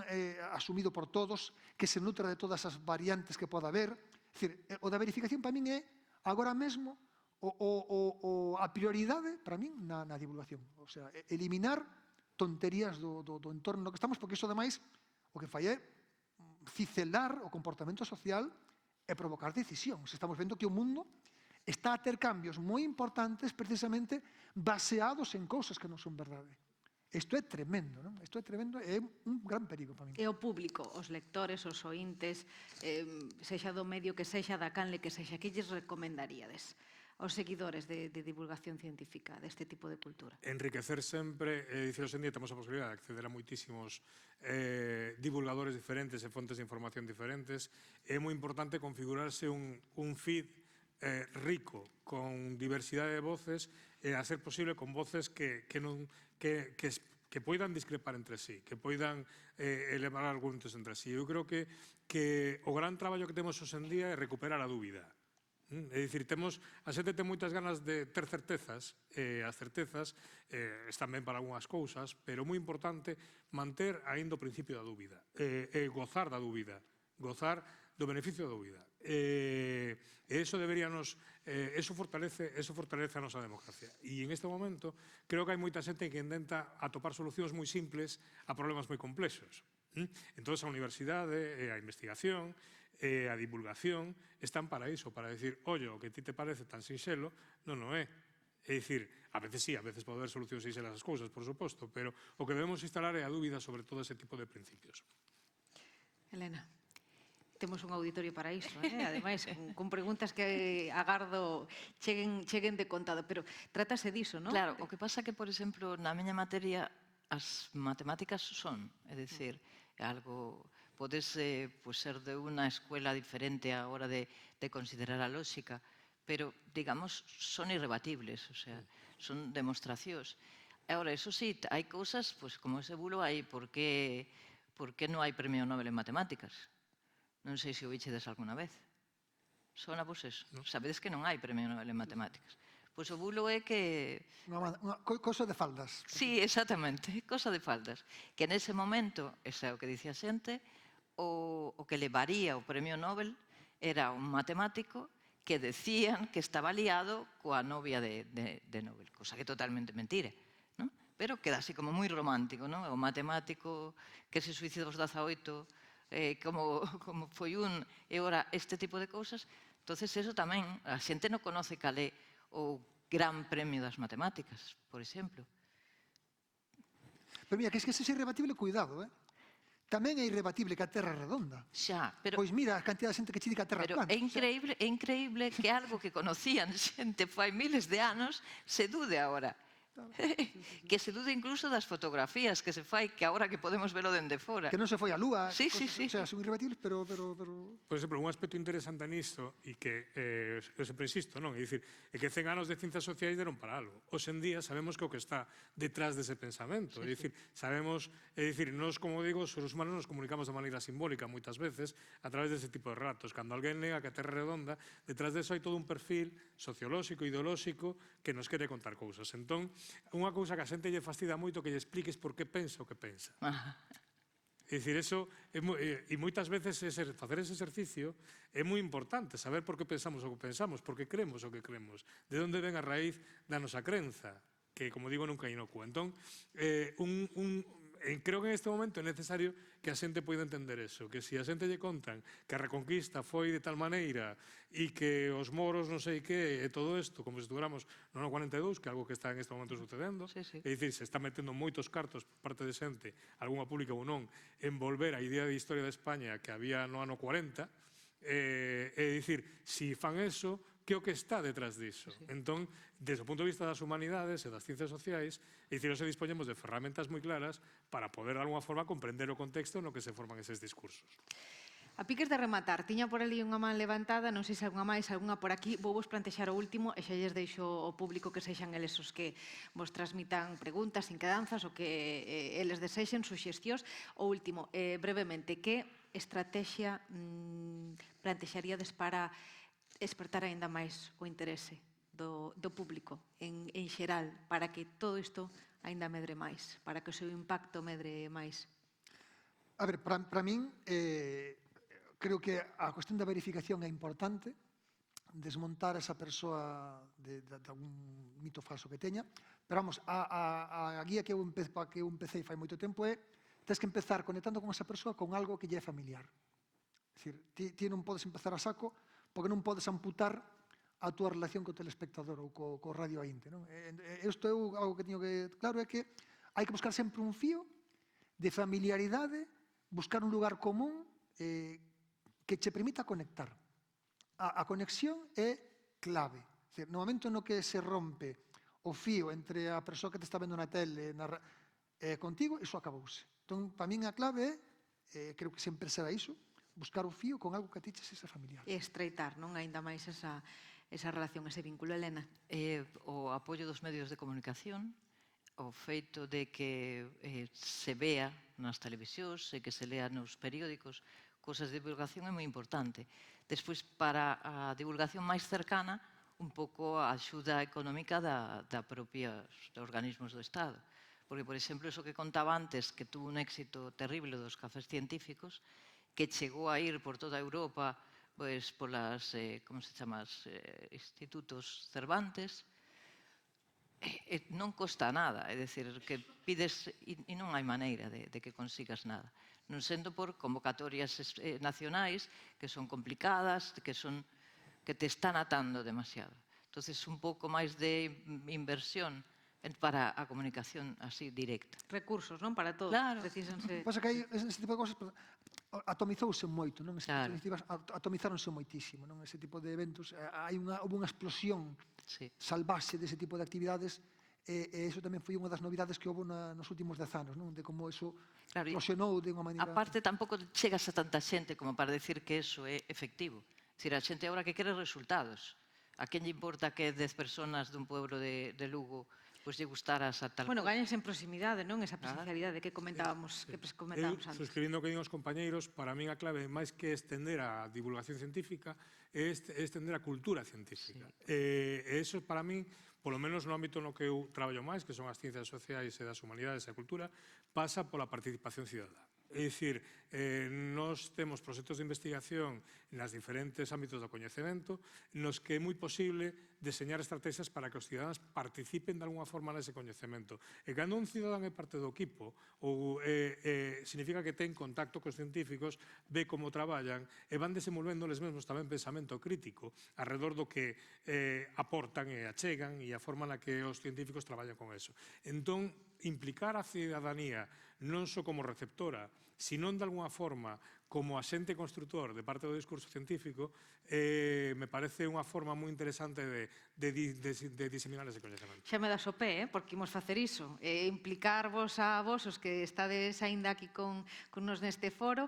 Speaker 2: asumido por todos, que se nutra de todas as variantes que poda haber. É dicir, o da verificación para min é, agora mesmo, a prioridade para min na divulgación. O sea, eliminar tonterías do entorno no que estamos, porque iso, ademais, o que fai é cicelar o comportamento social e provocar decisións. Estamos vendo que o mundo está a ter cambios moi importantes precisamente baseados en cousas que non son verdade. Isto é tremendo, non? Isto é tremendo, é un gran perigo para min.
Speaker 1: E o público, os lectores, os ointes, sexa do medio que sexa, da canle que sexa, que lles recomendaríades aos seguidores de divulgación científica deste tipo de cultura?
Speaker 3: Enriquecer sempre, dicir, hoxe en día temos a posibilidad de acceder a moitísimos divulgadores diferentes e fontes de información diferentes. É moi importante configurarse un feed rico, con diversidade de voces, e a ser posible con voces que poidan discrepar entre sí, que poidan elevar argumentos entre sí. Eu creo que o gran traballo que temos hoxe en día é recuperar a dúbida. É dicir, a xente ten moitas ganas de ter certezas, as certezas están ben para algunhas cousas, pero é moi importante manter aínda o principio da dúbida, e gozar da dúbida, gozar do beneficio da dúbida. E eso fortalece a nosa democracia. E en este momento creo que hai moita xente que intenta atopar solucións moi simples a problemas moi complexos. Entón, a universidade, a investigación, a divulgación están para iso, para decir, ollo, o que ti te parece tan sinxelo, non o é. É dicir, a veces sí, a veces pode haber solucións sinxelas as cousas, por suposto, pero o que debemos instalar é a dúbida sobre todo ese tipo de principios.
Speaker 1: Elena, temos un auditorio para iso, ademais, con preguntas que agardo cheguen de contado, pero trátase diso, non?
Speaker 4: Claro, o que pasa que, por exemplo, na miña materia, as matemáticas son, é dicir, algo... Podes ser de unha escuela diferente a hora de considerar a lógica, pero, digamos, son irrebatibles, o sea, son demostracións. Agora, eso sí, hai cousas, como ese bulo hai, por que non hai premio Nobel en matemáticas? Non sei se o vichedes alguna vez. Sona vos eso. Sabedes que non hai premio Nobel en matemáticas. Pois o bulo é que
Speaker 2: Unha cousa de faldas.
Speaker 4: sí, exactamente, cosa de faldas. Que nese momento, ese é o que dicía a xente, o que levaría o premio Nobel era un matemático que decían que estaba liado coa novia de Nobel, cosa que é totalmente mentira, non? Pero queda así como moi romántico, non? O matemático que se suicida aos 18, como foi un, e ora este tipo de cousas. Entonces, eso tamén, a xente non conoce cal é o Gran Premio das Matemáticas, por exemplo.
Speaker 2: Pero mira, que se é irrebatible, cuidado, Tamén é irrebatible que a Terra é redonda.
Speaker 4: Xa, pero
Speaker 2: Pois mira a cantidad de xente que che di que a Terra é
Speaker 4: Pero
Speaker 2: plana.
Speaker 4: é increíble que algo que conocían xente fai miles de anos se dude agora. Que se dude incluso das fotografías que se fai, que agora que podemos velo dende fora.
Speaker 2: Que non se foi a Lúa.
Speaker 4: Sí,
Speaker 2: cosas,
Speaker 4: sí, sí.
Speaker 2: O sea, son irrebatibles, pero...
Speaker 3: Por exemplo, un aspecto interesante nisto e que eu sempre insisto, non? É dicir, é que 100 anos de ciencias sociais deron para algo. Hoxe en día sabemos que o que está detrás dese pensamento, é dicir, sabemos, é dicir, nós, como digo, os seres humanos nos comunicamos de maneira simbólica moitas veces a través dese tipo de relatos. Cando alguén nega que a Terra é redonda, detrás deso hai todo un perfil sociolóxico, ideolóxico, que nos quere contar cousas. Entón, unha cousa que a xente lle fastida moito que lle expliques por que pensa o que pensa. É dicir, eso, e moitas veces facer ese exercicio é moi importante, saber por que pensamos o que pensamos, por que creemos o que creemos, de onde ven a raíz da nosa crenza, que, como digo, nunca é inocua. Entón, creo que en este momento é necesario que a xente poida entender eso, que se a xente lle contan que a Reconquista foi de tal maneira e que os moros non sei que e todo isto, como se estuéramos no ano 42, que é algo que está en este momento sucedendo,
Speaker 4: Sí, sí.
Speaker 3: é dicir, se está metendo moitos cartos por parte de xente, algunha pública ou non, en volver a idea de historia de España que había no ano 40, é dicir, se fan eso, que é o que está detrás diso. Entón, desde o punto de vista das humanidades e das ciencias sociais, é dicir, se dispoñemos de ferramentas moi claras para poder, de alguna forma, comprender o contexto no que se forman eses discursos.
Speaker 1: A piques de rematar, tiña por ali unha man levantada, non sei se algunha máis, algunha por aquí, vou vos plantexar o último e xa lles deixo ao público que sexan eles os que vos transmitan preguntas, inquedanzas, o que eles desexen, suxestións. O último, brevemente, que estrategia plantexaríades para despertar aínda máis o interese do público en xeral, para que todo isto aínda medre máis, para que o seu impacto medre máis?
Speaker 2: A ver, para min, creo que a cuestión da verificación é importante, desmontar esa persoa de algún mito falso que teña, pero vamos, a guía que eu empecé fai moito tempo é tens que empezar conectando con esa persoa con algo que lle é familiar. É dicir, ti non podes empezar a saco porque non podes amputar a túa relación co telespectador ou co radio aínte. Isto é algo que teño que claro, é que hai que buscar sempre un fío de familiaridade, buscar un lugar común que che permita conectar. A conexión é clave. No momento no que se rompe o fío entre a persoa que te está vendo na tele contigo, iso acabouse. Entón, para min a clave é, creo que sempre será iso, buscar o fío con algo que a ti che sexa familiar.
Speaker 1: E estreitar, non, aínda máis esa relación, ese vínculo, Elena.
Speaker 4: O apoio dos medios de comunicación, o feito de que se vea nas televisións e que se lea nos periódicos, cousas de divulgación é moi importante. Despois, para a divulgación máis cercana, un pouco a axuda económica da propios organismos do Estado. Porque, por exemplo, iso que contaba antes, que tuvo un éxito terrible dos cafés científicos, que chegou a ir por toda Europa pois, polas, como se chama, institutos Cervantes, non costa nada, é dicir, que pides e non hai maneira de que consigas nada. Non sendo por convocatorias nacionais que son complicadas, que te están atando demasiado. Entonces, un pouco máis de inversión para a comunicación así directa.
Speaker 1: Recursos, non? Para todos.
Speaker 4: Claro.
Speaker 1: Precísanse...
Speaker 2: Pasa que hai ese tipo de cosas atomizouse moito, non?
Speaker 4: Claro.
Speaker 2: Atomizáronse moitísimo, non? Ese tipo de eventos, houve unha explosión salvaxe dese tipo de actividades e iso tamén foi unha das novidades que houve nos últimos 10 anos, non? De como iso explosionou de unha maneira...
Speaker 4: A parte, tampouco chegas a tanta xente como para decir que eso é efectivo. É dicir, a xente agora que quere resultados. A quen lle importa que 10 personas dun pueblo de Lugo pois lle gustaras a tal
Speaker 1: Bueno,
Speaker 4: cousa.
Speaker 1: gañas en proximidade, non? Esa presencialidade que comentábamos
Speaker 3: Eu,
Speaker 1: antes.
Speaker 3: suscribindo o que din os compañeiros, para min a clave, máis que estender a divulgación científica, é estender a cultura científica. E eso, para min, polo menos no ámbito no que eu traballo máis, que son as ciencias sociais e das humanidades e a cultura, pasa pola participación cidadá. É dicir, nós temos proxectos de investigación nas diferentes ámbitos do coñecemento nos que é moi posible deseñar estrategias para que os cidadáns participen de alguna forma nese coñecemento. E cando un cidadán é parte do equipo, ou significa que ten contacto cos científicos, ve como traballan e van desenvolvendo les mesmos tamén pensamento crítico alrededor do que aportan e achegan e a forma na que os científicos traballan con eso. Entón, implicar a cidadanía non só como receptora, sino de alguna forma como axente constructor de parte do discurso científico, me parece unha forma moi interesante de diseminar ese coñecemento.
Speaker 1: Xa me das o pé, porque imos facer iso, implicarvos a vos, os que estades aínda aquí con nos neste foro,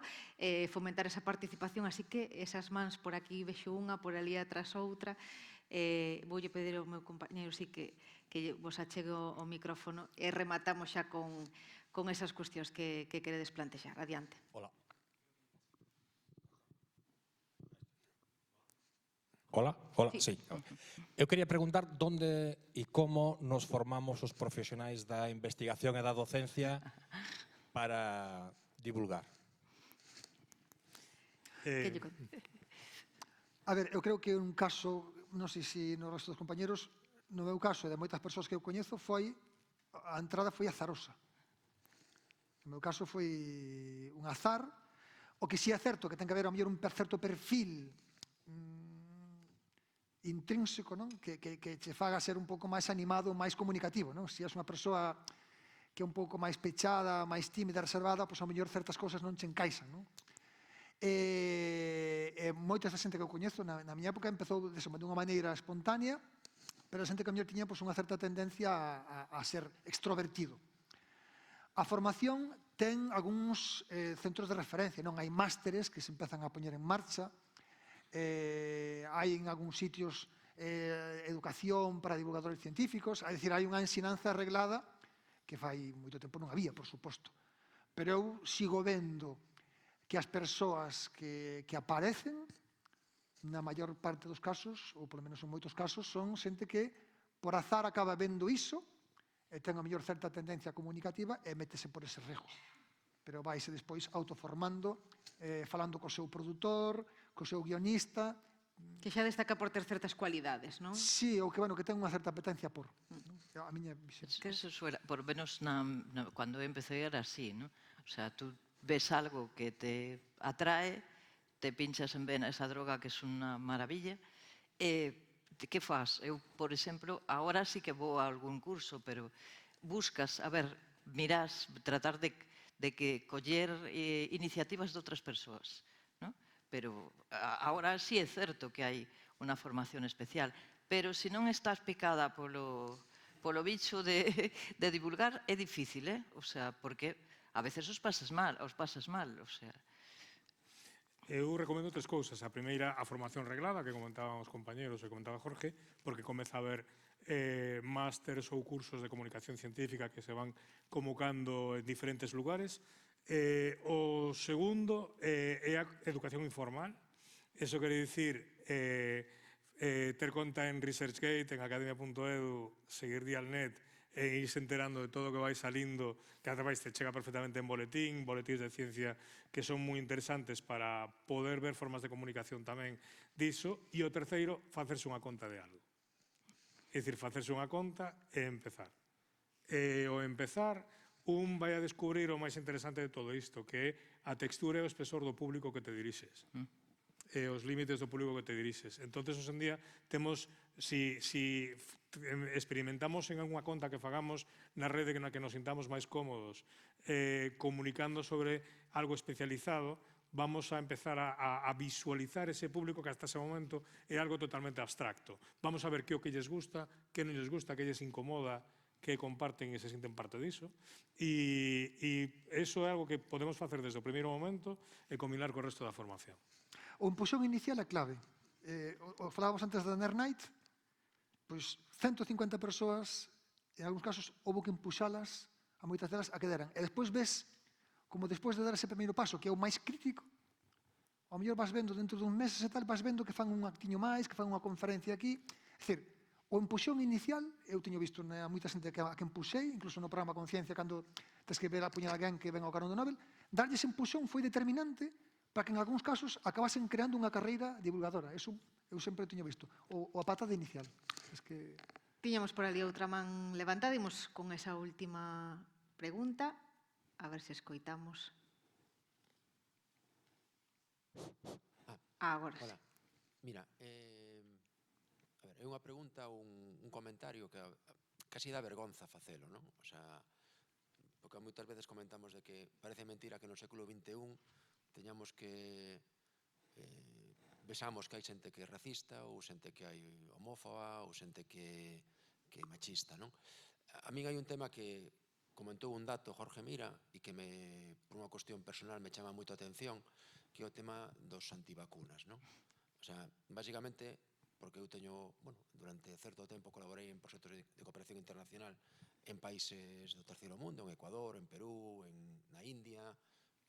Speaker 1: fomentar esa participación, así que esas mans por aquí vexo unha, por ali atrás outra, voulle pedir ao meu compañeiro sí que vos achegue o micrófono e rematamos xa con esas cuestións que queredes plantexar. Adiante.
Speaker 5: Hola. Hola, sí. Eu quería preguntar onde e como nos formamos os profesionais da investigación e da docencia para divulgar.
Speaker 2: A ver, eu creo que un caso, non sei se no resto dos compañeros, no meu caso e de moitas persoas que eu coñezo, a entrada foi azarosa. No meu caso foi un azar, o que si é certo que ten que haber ao mellor un certo perfil intrínseco, non? Que che faga ser un pouco máis animado, máis comunicativo, non? Se és unha persoa que é un pouco máis pechada, máis tímida, reservada, pois ao mellor certas cousas non che encaixan, non? Moita da xente que eu coñezo na miña época empezou de unha maneira espontánea, pero a xente que a mellor tiña unha certa tendencia a ser extrovertido. A formación ten algúns centros de referencia, non? Hai másteres que se empezan a poñer en marcha, hai en algúns sitios educación para divulgadores científicos, é dicir, hai unha ensinanza arreglada que fai moito tempo non había, por suposto. Pero eu sigo vendo que as persoas que aparecen, na maior parte dos casos, ou polo menos en moitos casos, son xente que por azar acaba vendo iso e ten a mellor certa tendencia comunicativa e métese por ese rego. Pero vaise despois autoformando, falando co seu produtor, co seu guionista.
Speaker 1: Que xa destaca por ter certas cualidades, non?
Speaker 2: Sí, ou que, bueno, que ten unha certa apetencia por. A miña visión.
Speaker 4: Es que eso suena, por lo menos cuando empecé era así, ¿no? O sea, tú ves algo que te atrae, te pinchas en vena esa droga que es unha maravilla, que faz? Eu, por exemplo, agora sí que vou a algún curso, pero buscas, a ver, mirás, tratar de que coller iniciativas de outras persoas, ¿no? Pero agora sí é certo que hai unha formación especial, pero se non estás picada polo bicho de divulgar, é difícil, O sea, porque a veces os pasas mal, o sea.
Speaker 3: Eu recomendo tres cousas. A primeira, a formación reglada, que comentaban os compañeros e comentaba Jorge, porque comeza a haber másteres ou cursos de comunicación científica que se van convocando en diferentes lugares. O segundo é a educación informal. Eso quere dicir ter conta en ResearchGate, en academia.edu, seguir Dialnet e irse enterando de todo o que vai salindo, que ademais te chega perfectamente en boletíns de ciencia que son moi interesantes para poder ver formas de comunicación tamén diso. E o terceiro, facerse unha conta de algo. É dicir, facerse unha conta e empezar. E ao empezar, un vai a descubrir o máis interesante de todo isto, que é a textura e o espesor do público que te dirixes. E os límites do público que te dirixes. Entón, hoxe en día, temos, si experimentamos en algunha conta que fagamos na rede na que nos sintamos máis cómodos, comunicando sobre algo especializado, vamos a empezar a visualizar ese público que hasta ese momento é algo totalmente abstracto. Vamos a ver que o que lles gusta, que non lles gusta, que lles incomoda, que comparten e se sinten parte diso. E iso é algo que podemos facer desde o primeiro momento e combinar co resto da formación.
Speaker 2: O empuxón inicial é clave. Falábamos antes da Nerd Night, pois 150 persoas en algúns casos, houve que empuxalas a moitas delas a que deran. E despois ves, como despois de dar ese primeiro paso, que é o máis crítico, ao mellor vas vendo dentro dun meses e tal, vas vendo que fan un actiño máis, que fan unha conferencia aquí. É dicir, o empuxón inicial, eu teño visto a moita xente que empuxei, incluso no programa Conciencia, cando tes que ver a puñada alguén que ven ao carón do Nobel, darlle ese empuxón foi determinante para que en algúns casos acabasen creando unha carreira divulgadora. Eso eu sempre teño visto. O a patada inicial. Es que...
Speaker 1: Tiñamos por ali outra man levantada, imos con esa última pregunta, a ver se escoitamos. Agora sí.
Speaker 6: Hola. Mira, a ver, é unha pregunta ou un comentario que casi dá vergonza facelo, non? O sea, porque moitas veces comentamos de que parece mentira que no século XXI teñamos que vexamos que hai xente que é racista ou xente que hai homófoba ou xente que é machista, non? A min hai un tema que comentou un dato Jorge Mira e que por unha cuestión personal me chama moito a atención, que é o tema dos antivacunas, non? O sea, básicamente, porque eu teño, bueno, durante certo tempo colaborei en proxectos de cooperación internacional en países do terceiro mundo, en Ecuador, en Perú, na India,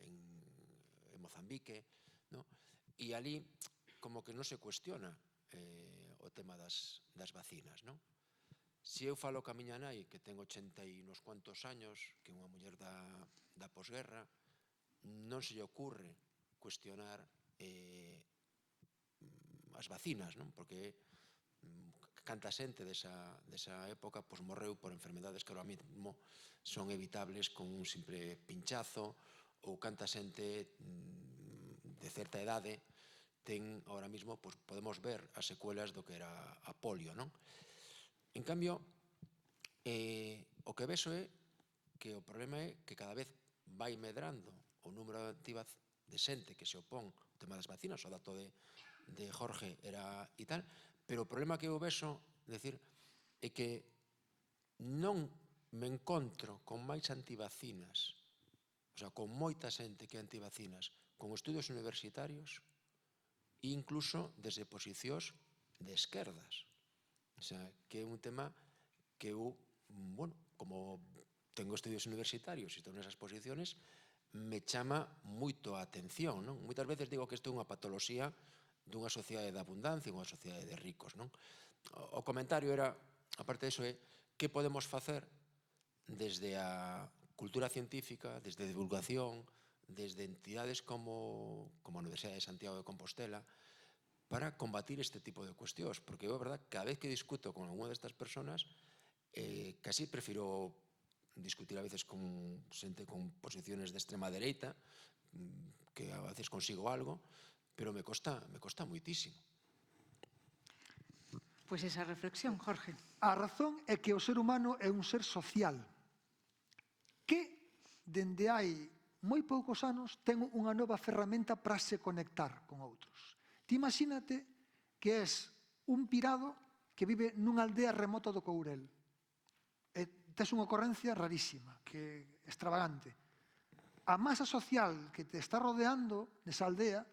Speaker 6: en Mozambique, non? E ali, como que non se cuestiona o tema das vacinas, non? Se eu falo ca miña nai, que ten 80 e nos cuantos años, que é unha muller da posguerra, non se lle ocurre cuestionar as vacinas, non? Porque canta xente desa época morreu por enfermedades que ahora mesmo son evitables con un simple pinchazo, ou canta xente de certa idade ten, ahora mesmo, podemos ver as secuelas do que era a polio, non? En cambio, o que vexo é que o problema é que cada vez vai medrando o número de xente que se opón ao tema das vacinas, o dato de Jorge era e tal, pero o problema que eu vexo, é que non me encontro con máis antivacinas, o sea, con moita xente que é antivacinas, con estudios universitarios e incluso desde posicións de esquerdas. O sea, que é un tema que eu, bueno, como tengo estudios universitarios e estou nesas posiciones, me chama moito a atención, non? Moitas veces digo que isto é unha patoloxía dunha sociedade de abundancia, unha sociedade de ricos, non? O comentario era, aparte diso, é que podemos facer desde a cultura científica, desde a divulgación, desde entidades como a Universidade de Santiago de Compostela, para combatir este tipo de cuestións, porque é verdad, cada vez que discuto con alguna destas personas, casi prefiro discutir a veces con xente con posiciones de extrema dereita, que a veces consigo algo, pero me costa moitísimo.
Speaker 1: Pois esa reflexión, Jorge.
Speaker 2: A razón é que o ser humano é un ser social que, dende hai moi poucos anos, ten unha nova ferramenta para se conectar con outros. Ti imagínate que és un pirado que vive nunha aldea remota do Courel. Tes unha ocorrencia rarísima, que extravagante. A masa social que te está rodeando nesa aldea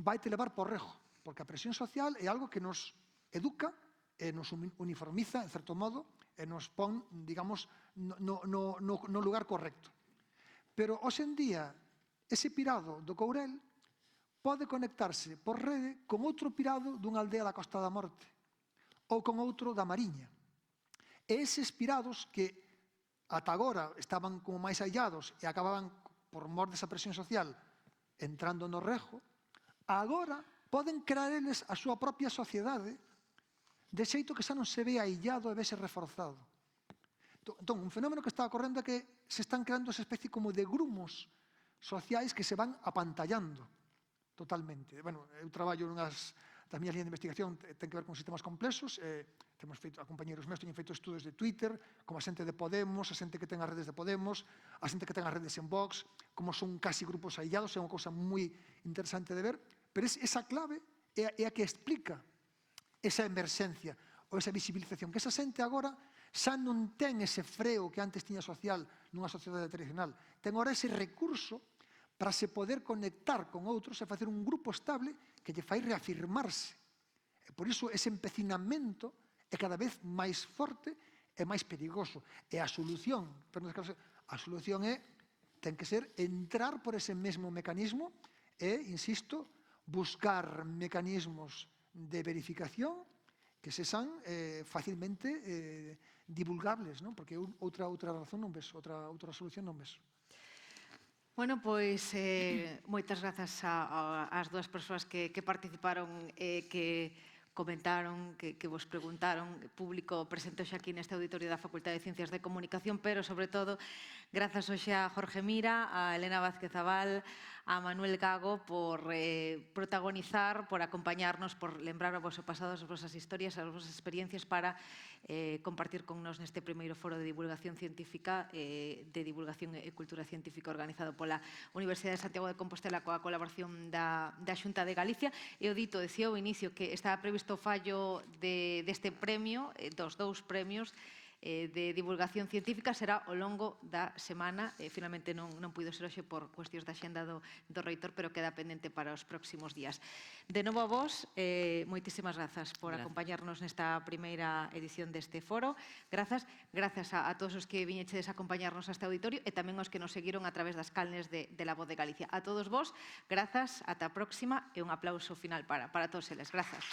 Speaker 2: vai te levar por rejo, porque a presión social é algo que nos educa e nos uniformiza, en certo modo, e nos pon, digamos, no lugar correcto. Pero, hoxe en día, ese pirado do Courel pode conectarse por rede con outro pirado dunha aldea da Costa da Morte ou con outro da Mariña. E eses pirados que ata agora estaban como máis aillados e acababan, por mor desa presión social, entrando no rejo, agora poden crear eles a súa propia sociedade de xeito que xa non se ve aillado e vese reforzado. Entón, un fenómeno que está ocorrendo é que se están creando esa especie como de grumos sociais que se van apantallando totalmente. Bueno, eu traballo nunhas das miñas líneas de investigación ten que ver con sistemas complexos, temos feito, a compañeros meus teñen feito estudos de Twitter, como a xente de Podemos, a xente que ten as redes de Podemos, a xente que ten as redes en Vox, como son casi grupos aillados, é unha cousa moi interesante de ver, pero esa clave é a que explica esa emerxencia ou esa visibilización, que esa xente agora xa non ten ese freo que antes tiña social nunha sociedade tradicional, ten agora ese recurso para se poder conectar con outros e facer un grupo estable que lle fai reafirmarse. E por iso ese empecinamento é cada vez máis forte é máis perigoso. E a solución, pero neste caso, a solución ten que ser entrar por ese mesmo mecanismo e, insisto, buscar mecanismos de verificación que se san facilmente divulgables, non? Porque outra razón non ves, outra solución non ves.
Speaker 1: Bueno, pois moitas grazas ás dúas persoas que participaron, que comentaron, que vos preguntaron, público presente hoxe aquí neste auditorio da Facultade de Ciencias de Comunicación, pero, sobre todo, grazas hoxe a Jorge Mira, a Elena Vázquez Abal, a Manuel Gago por protagonizar, por acompañarnos, por lembrar o vosso pasado, as vosas historias, as vosas experiencias para compartir con nos neste primeiro foro de divulgación científica, de divulgación e cultura científica organizado pola Universidade de Santiago de Compostela coa colaboración da Xunta de Galicia. E o dito, decía ao inicio que estaba previsto o fallo deste premio, dos dous premios, de divulgación científica será ao longo da semana. Finalmente non puido ser hoxe por cuestións da xenda do reitor, pero queda pendente para os próximos días. De novo a vos, moitísimas grazas por acompañarnos nesta primeira edición deste foro. Grazas a todos os que viñechedes a acompañarnos a este auditorio e tamén os que nos seguiron a través das canles de La Voz de Galicia. A todos vos, grazas, ata a próxima e un aplauso final para todos eles. Grazas.